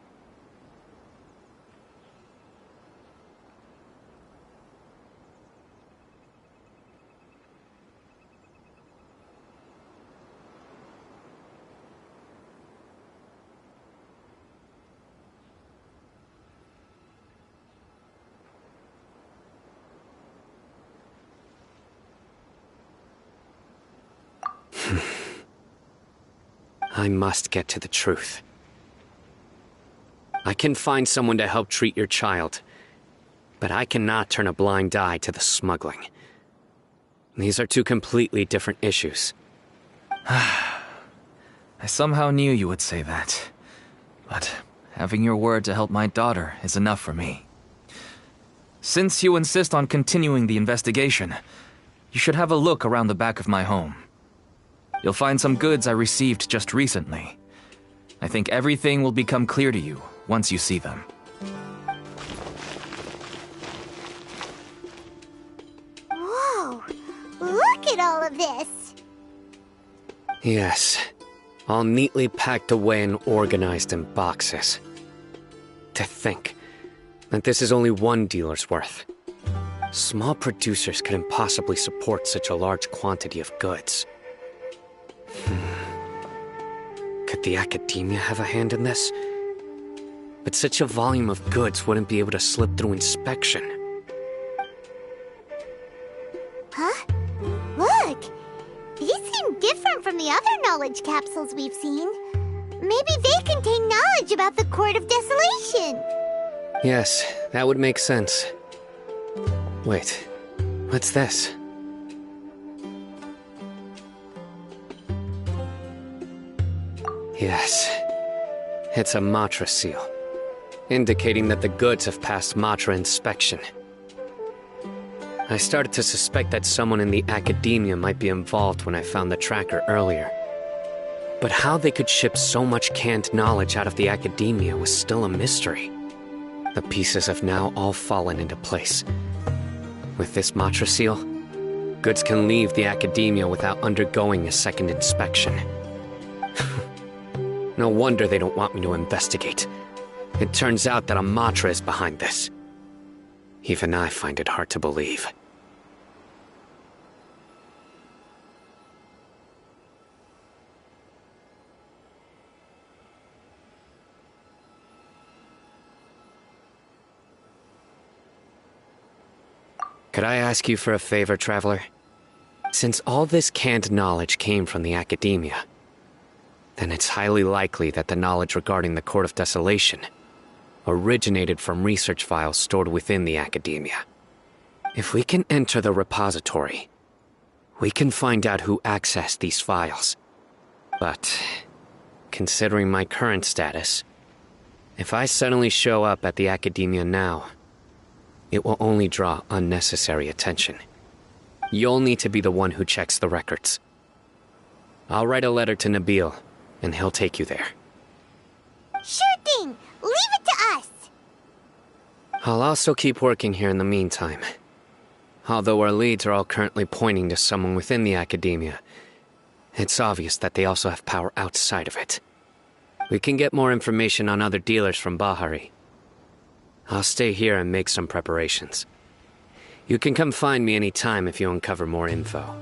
I must get to the truth. I can find someone to help treat your child, but I cannot turn a blind eye to the smuggling. These are two completely different issues. I somehow knew you would say that. But having your word to help my daughter is enough for me. Since you insist on continuing the investigation, you should have a look around the back of my home. You'll find some goods I received just recently. I think everything will become clear to you once you see them. Whoa! Look at all of this! Yes, all neatly packed away and organized in boxes. To think that this is only one dealer's worth. Small producers couldn't possibly support such a large quantity of goods. Could the academia have a hand in this? But such a volume of goods wouldn't be able to slip through inspection. Huh? Look! These seem different from the other knowledge capsules we've seen. Maybe they contain knowledge about the Court of Desolation. Yes, that would make sense. Wait, what's this? Yes, it's a Matra seal, indicating that the goods have passed Matra inspection. I started to suspect that someone in the academia might be involved when I found the tracker earlier. But how they could ship so much canned knowledge out of the academia was still a mystery. The pieces have now all fallen into place. With this Matra seal, goods can leave the academia without undergoing a second inspection. No wonder they don't want me to investigate. It turns out that a Matra is behind this. Even I find it hard to believe. Could I ask you for a favor, Traveler? Since all this canned knowledge came from the academia, then it's highly likely that the knowledge regarding the Court of Desolation originated from research files stored within the academia. If we can enter the repository, we can find out who accessed these files. But, considering my current status, If I suddenly show up at the Academia now, it will only draw unnecessary attention. You'll need to be the one who checks the records. I'll write a letter to Nabil, and he'll take you there. Sure thing! Leave it to us! I'll also keep working here in the meantime. Although our leads are all currently pointing to someone within the Academia, it's obvious that they also have power outside of it. We can get more information on other dealers from Bahari. I'll stay here and make some preparations. You can come find me anytime if you uncover more info.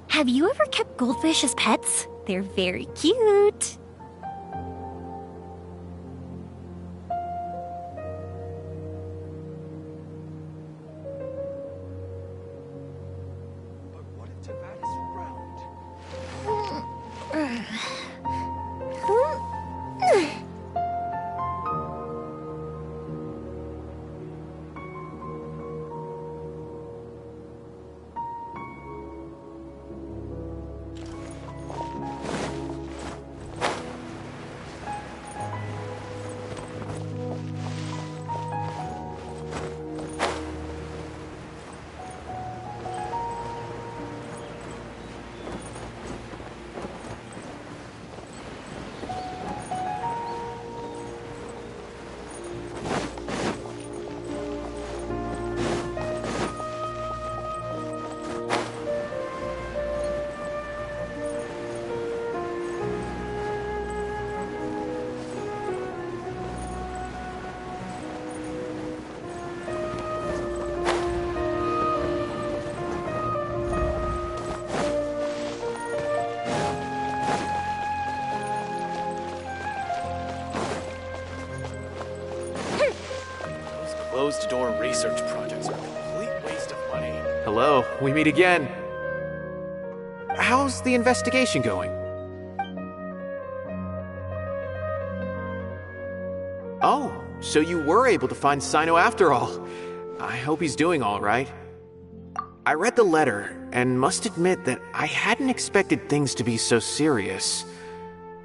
Have you ever kept goldfish as pets? They're very cute. But what if Tavad is round? Closed-door research projects are a complete waste of money. Hello, we meet again. How's the investigation going? Oh, so you were able to find Сайно after all. I hope he's doing all right. I read the letter and must admit that I hadn't expected things to be so serious.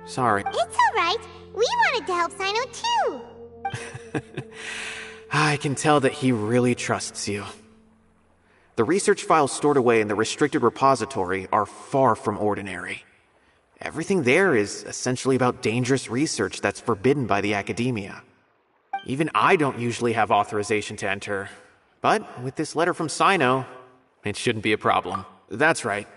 Sorry. It's alright. We wanted to help Сайно too. I can tell that he really trusts you. The research files stored away in the restricted repository are far from ordinary. Everything there is essentially about dangerous research that's forbidden by the Academia. Even I don't usually have authorization to enter, but with this letter from Сайно, it shouldn't be a problem. That's right.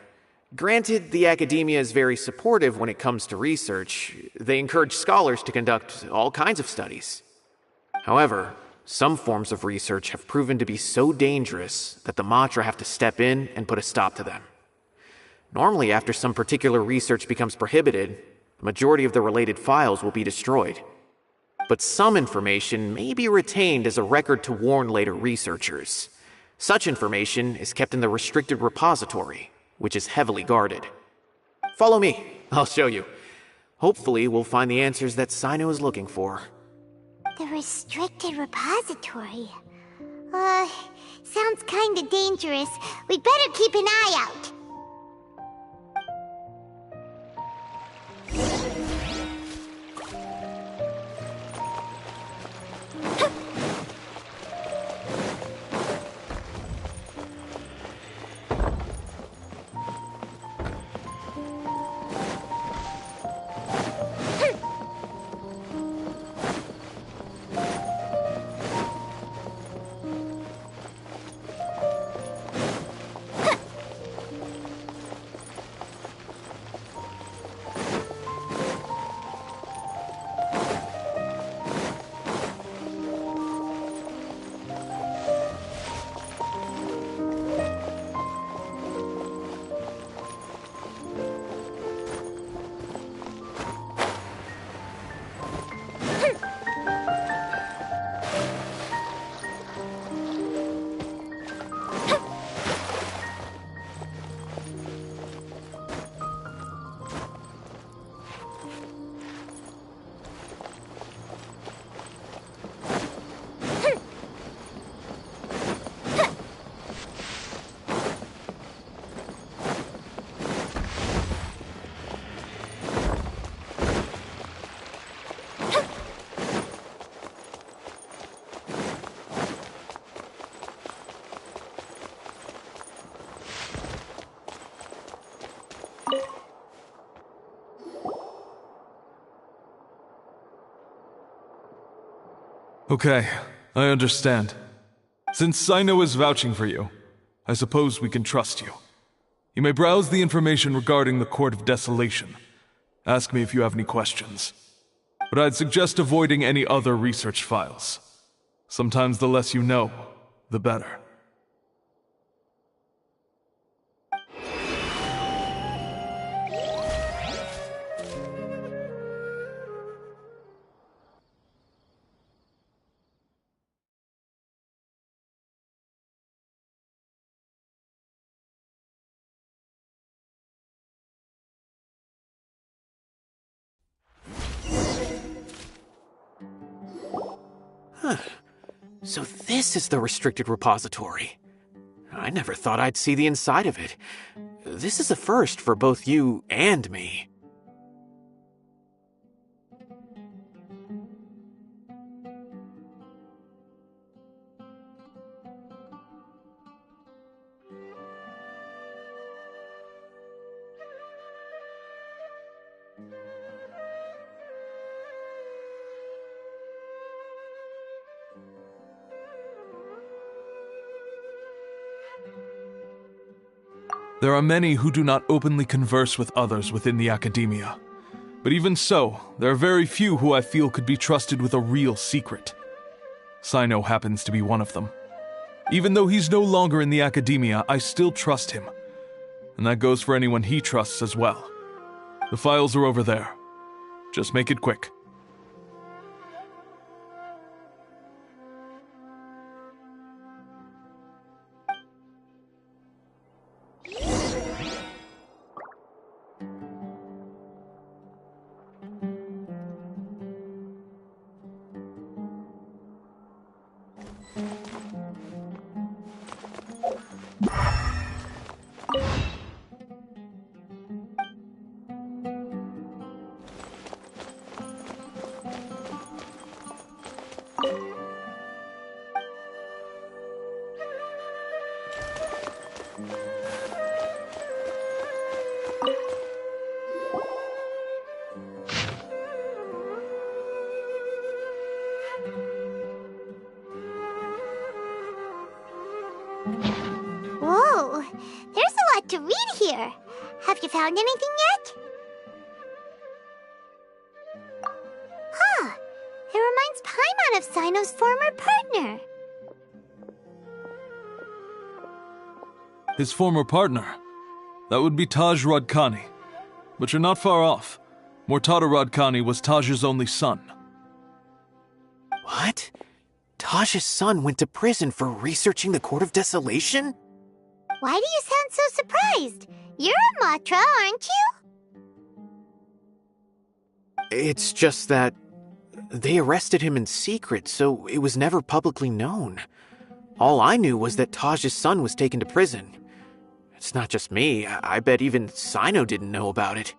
Granted, the Academia is very supportive when it comes to research. They encourage scholars to conduct all kinds of studies. However, some forms of research have proven to be so dangerous that the Matra have to step in and put a stop to them. Normally, after some particular research becomes prohibited, the majority of the related files will be destroyed. But some information may be retained as a record to warn later researchers. Such information is kept in the restricted repository, which is heavily guarded. Follow me, I'll show you. Hopefully, we'll find the answers that Сайно is looking for. The restricted repository. Sounds kinda dangerous. We'd better keep an eye out. Okay, I understand. Since Сайно is vouching for you, I suppose we can trust you. You may browse the information regarding the Court of Desolation. Ask me if you have any questions. But I'd suggest avoiding any other research files. Sometimes the less you know, the better. So this is the restricted repository. I never thought I'd see the inside of it. This is a first for both you and me. There are many who do not openly converse with others within the academia. But even so, there are very few who I feel could be trusted with a real secret. Сайно happens to be one of them. Even though he's no longer in the academia, I still trust him. And that goes for anyone he trusts as well. The files are over there. Just make it quick. Whoa, there's a lot to read here. Have you found anything yet? Huh, it reminds Paimon of Cyno's former partner. His former partner? That would be Taj Radkani. But you're not far off. Mortada Radkani was Taj's only son. What? Taj's son went to prison for researching the Court of Desolation? Why do you sound so surprised? You're a Matra, aren't you? It's just that they arrested him in secret, so it was never publicly known. All I knew was that Taj's son was taken to prison. It's not just me. I bet even Cyno didn't know about it.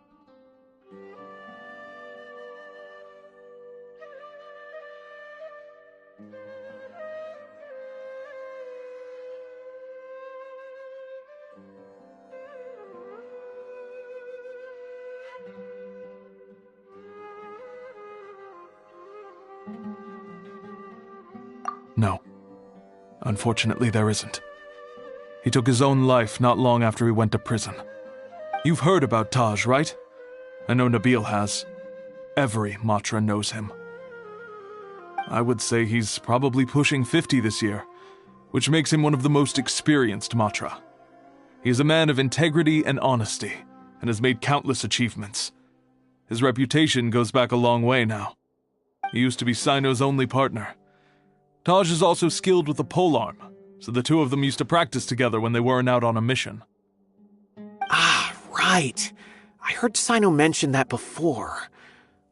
No. Unfortunately, there isn't. He took his own life not long after he went to prison. You've heard about Taj, right? I know Nabil has. Every Matra knows him. I would say he's probably pushing 50 this year, which makes him one of the most experienced Matra. He is a man of integrity and honesty, and has made countless achievements. His reputation goes back a long way now. He used to be Cyno's only partner. Taj is also skilled with the polearm, so the two of them used to practice together when they weren't out on a mission. Ah, right. I heard Cyno mention that before.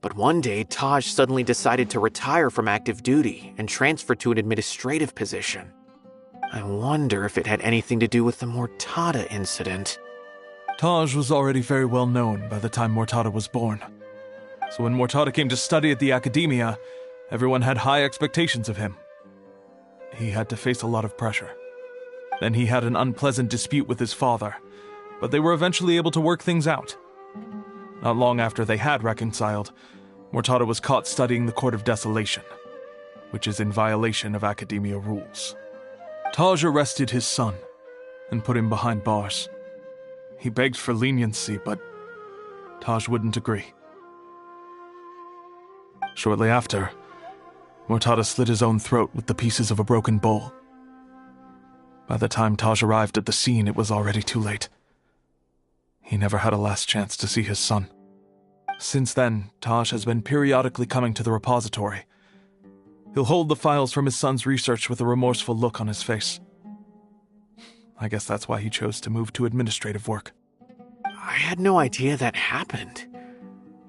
But one day, Taj suddenly decided to retire from active duty and transfer to an administrative position. I wonder if it had anything to do with the Mortada incident. Taj was already very well known by the time Mortada was born. So when Mortada came to study at the academia, everyone had high expectations of him. He had to face a lot of pressure. Then he had an unpleasant dispute with his father, but they were eventually able to work things out. Not long after they had reconciled, Mortada was caught studying the Court of Desolation. which is in violation of Academia rules. Taj arrested his son and put him behind bars. He begged for leniency, but Taj wouldn't agree. Shortly after, Mortada slit his own throat with the pieces of a broken bowl. By the time Taj arrived at the scene, it was already too late. He never had a last chance to see his son. Since then, Taj has been periodically coming to the repository. He'll hold the files from his son's research with a remorseful look on his face. I guess that's why he chose to move to administrative work. I had no idea that happened.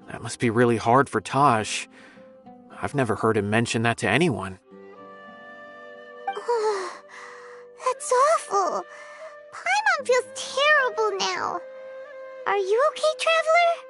That must be really hard for Taj. I've never heard him mention that to anyone. That's awful. Paimon feels terrible now. Are you okay, Traveler?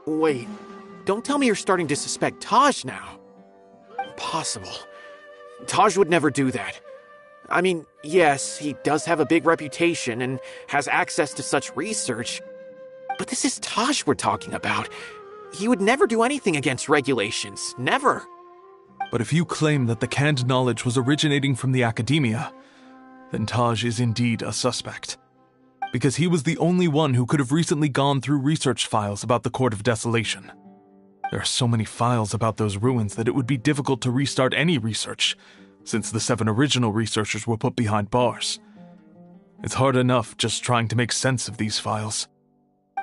Wait, don't tell me you're starting to suspect Taj now. Impossible. Taj would never do that. I mean, yes, he does have a big reputation and has access to such research, but this is Taj we're talking about. He would never do anything against regulations. Never. But if you claim that the canned knowledge was originating from the Academia, then Taj is indeed a suspect. Because he was the only one who could have recently gone through research files about the Court of Desolation. There are so many files about those ruins that it would be difficult to restart any research, since the 7 original researchers were put behind bars. It's hard enough just trying to make sense of these files.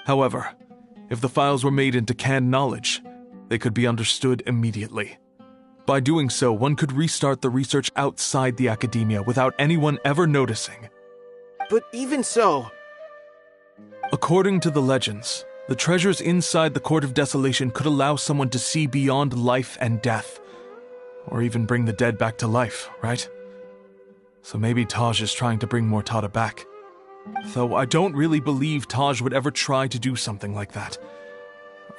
However, if the files were made into canned knowledge, they could be understood immediately. By doing so, one could restart the research outside the Academia without anyone ever noticing. But even so... According to the legends, the treasures inside the Court of Desolation could allow someone to see beyond life and death, or even bring the dead back to life, right? So maybe Taj is trying to bring Mortada back. Though I don't really believe Taj would ever try to do something like that.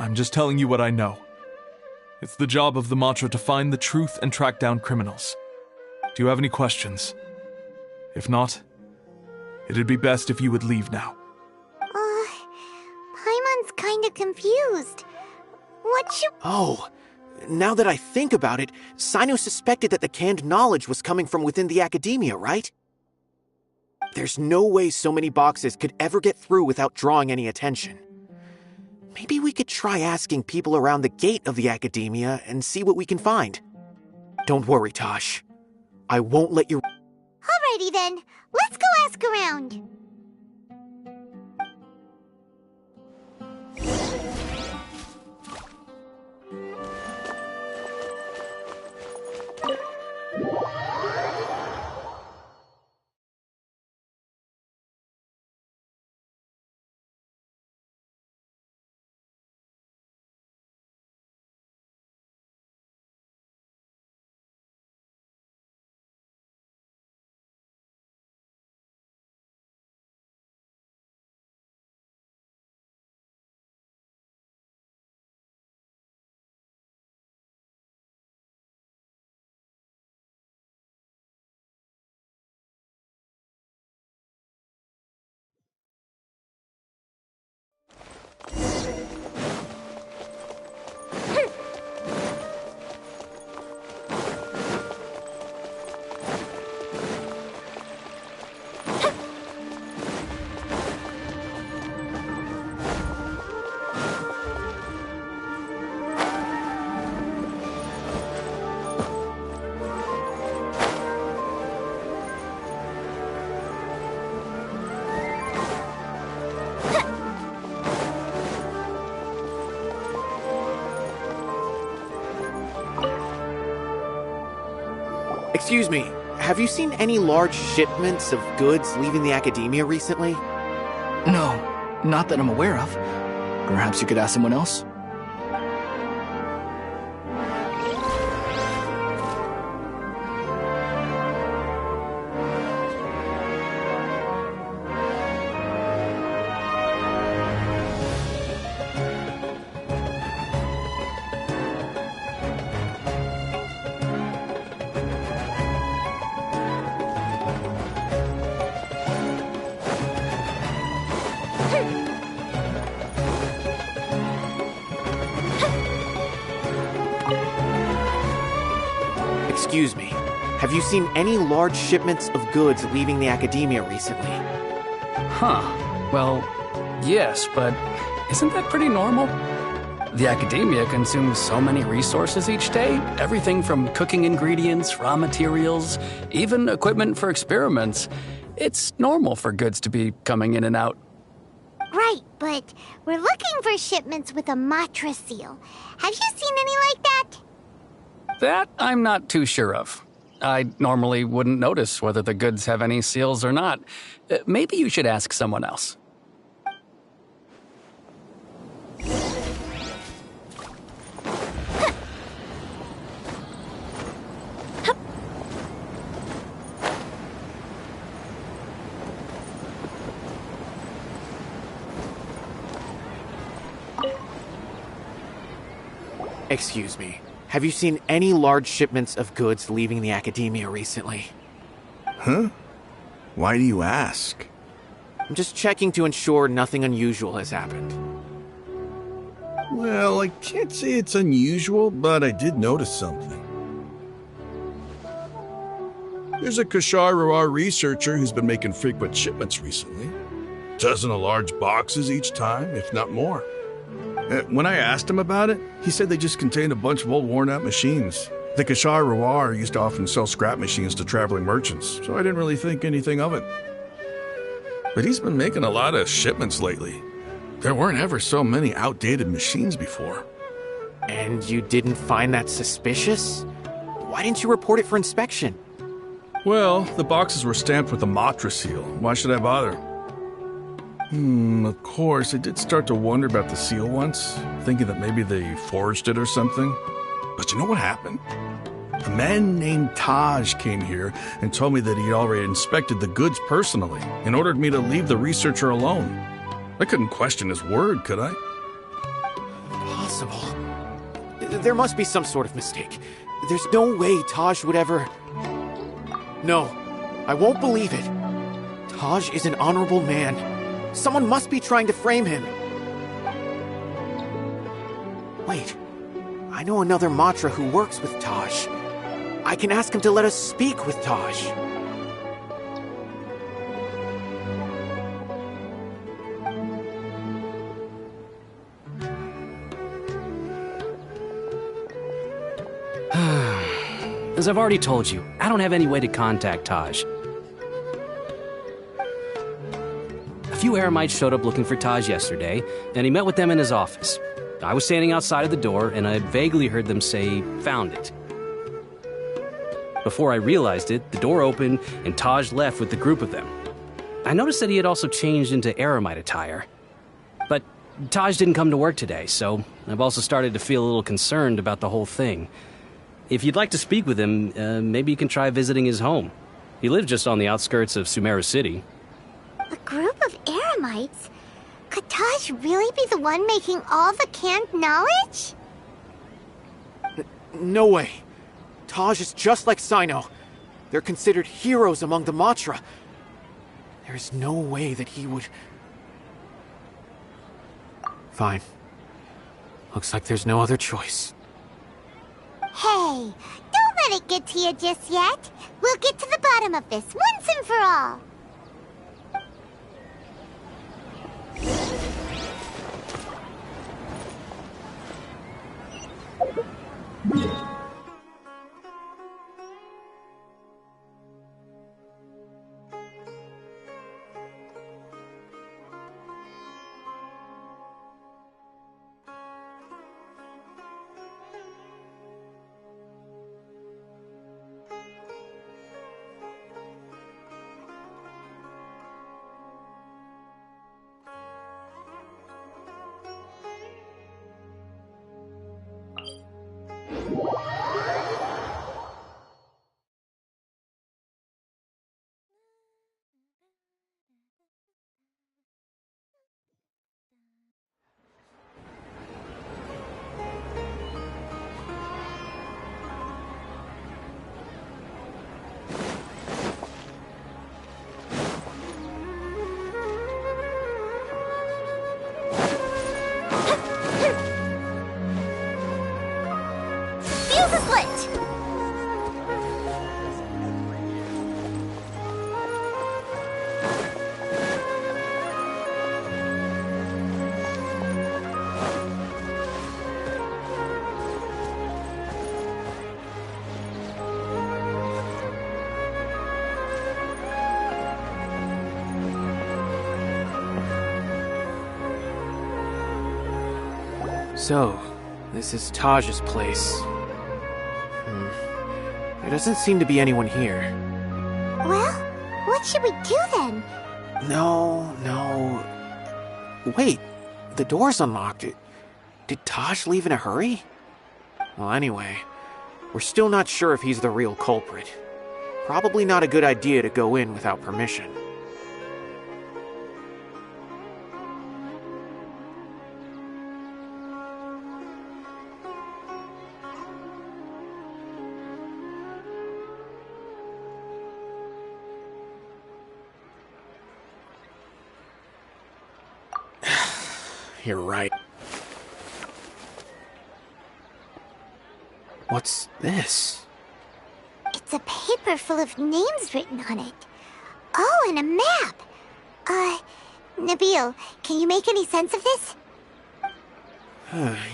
I'm just telling you what I know. It's the job of the Matra to find the truth and track down criminals. Do you have any questions? If not, it'd be best if you would leave now. Paimon's kinda confused. What should... Oh, now that I think about it, Cyno suspected that the canned knowledge was coming from within the Academia, right? There's no way so many boxes could ever get through without drawing any attention. Maybe we could try asking people around the gate of the Academia and see what we can find. Don't worry, Tosh. I won't let you... Alrighty then, let's go ask around. Excuse me, have you seen any large shipments of goods leaving the academia recently? No, not that I'm aware of. Perhaps you could ask someone else? Excuse me, have you seen any large shipments of goods leaving the academia recently? Huh. Well, yes, but isn't that pretty normal? The academia consumes so many resources each day. Everything from cooking ingredients, raw materials, even equipment for experiments. It's normal for goods to be coming in and out. Right, but we're looking for shipments with a Matra seal. Have you seen any like that? That I'm not too sure of. I normally wouldn't notice whether the goods have any seals or not. Maybe you should ask someone else. Excuse me, have you seen any large shipments of goods leaving the academia recently? Huh? Why do you ask? I'm just checking to ensure nothing unusual has happened. Well, I can't say it's unusual, but I did notice something. There's a Kashar researcher who's been making frequent shipments recently. Dozen of large boxes each time, if not more. When I asked him about it, he said they just contained a bunch of old worn-out machines. The Kashar used to often sell scrap machines to traveling merchants, so I didn't really think anything of it. But he's been making a lot of shipments lately. There weren't ever so many outdated machines before. And you didn't find that suspicious? Why didn't you report it for inspection? Well, the boxes were stamped with a Matra seal. Why should I bother? Of course, I did start to wonder about the seal once, thinking that maybe they forged it or something. But you know what happened? A man named Taj came here and told me that he'd already inspected the goods personally and ordered me to leave the researcher alone. I couldn't question his word, could I? Impossible. There must be some sort of mistake. There's no way Taj would ever... No, I won't believe it. Taj is an honorable man. Someone must be trying to frame him. Wait, I know another Matra who works with Taj. I can ask him to let us speak with Taj. As I've already told you, I don't have any way to contact Taj. A few Eremites showed up looking for Taj yesterday, and he met with them in his office. I was standing outside of the door, and I vaguely heard them say, "Found it." Before I realized it, the door opened, and Taj left with the group of them. I noticed that he had also changed into Eremite attire. But Taj didn't come to work today, so I've also started to feel a little concerned about the whole thing. If you'd like to speak with him, maybe you can try visiting his home. He lives just on the outskirts of Sumeru City. A group of Eremites? Could Taj really be the one making all the canned knowledge? No way. Taj is just like Cyno. They're considered heroes among the Matra. There is no way that he would... Fine. Looks like there's no other choice. Hey, don't let it get to you just yet. We'll get to the bottom of this once and for all. Fuse is lit! So, this is Taj's place. There doesn't seem to be anyone here. Well, what should we do then? No. Wait, the door's unlocked. Did Taj leave in a hurry? Well, anyway, we're still not sure if he's the real culprit. Probably not a good idea to go in without permission. You're right. What's this? It's a paper full of names written on it. Oh, and a map. Nabil, can you make any sense of this?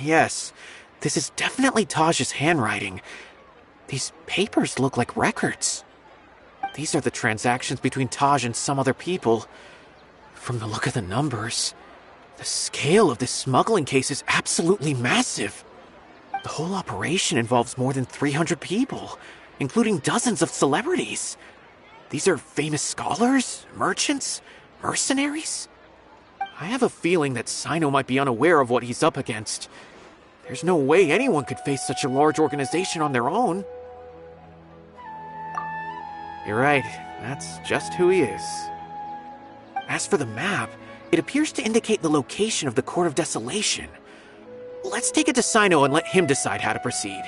Yes, this is definitely Taj's handwriting. These papers look like records. These are the transactions between Taj and some other people. From the look of the numbers, the scale of this smuggling case is absolutely massive. The whole operation involves more than 300 people, including dozens of celebrities. These are famous scholars, merchants, mercenaries. I have a feeling that Cyno might be unaware of what he's up against. There's no way anyone could face such a large organization on their own. You're right, that's just who he is. As for the map, it appears to indicate the location of the Court of Desolation. Let's take it to Cyno and let him decide how to proceed.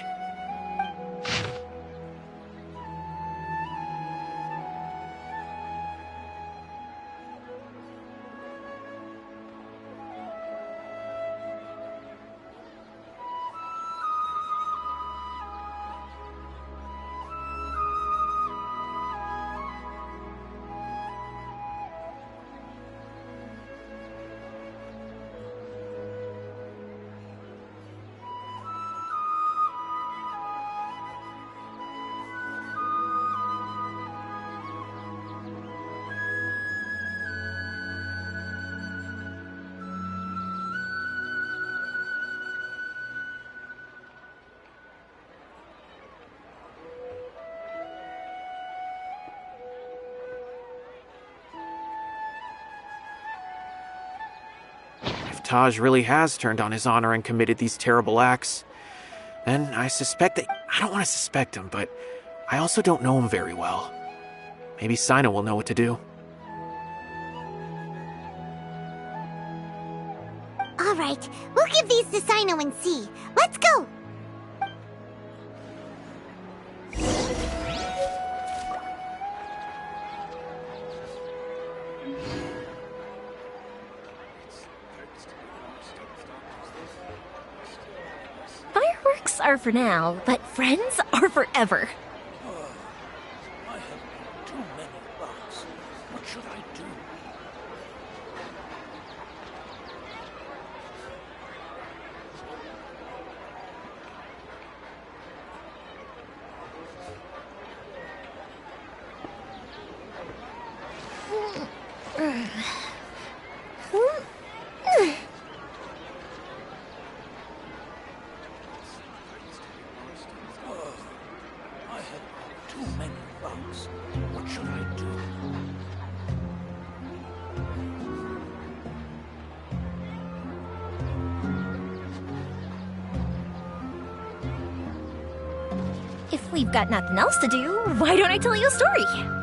Taj really has turned on his honor and committed these terrible acts, then I suspect that... I don't want to suspect him, but I also don't know him very well. Maybe Cyno will know what to do. All right, we'll give these to Cyno and see. Let's go! Fireworks are for now, but friends are forever. I have too many bugs. What should I do? we've got nothing else to do, why don't I tell you a story?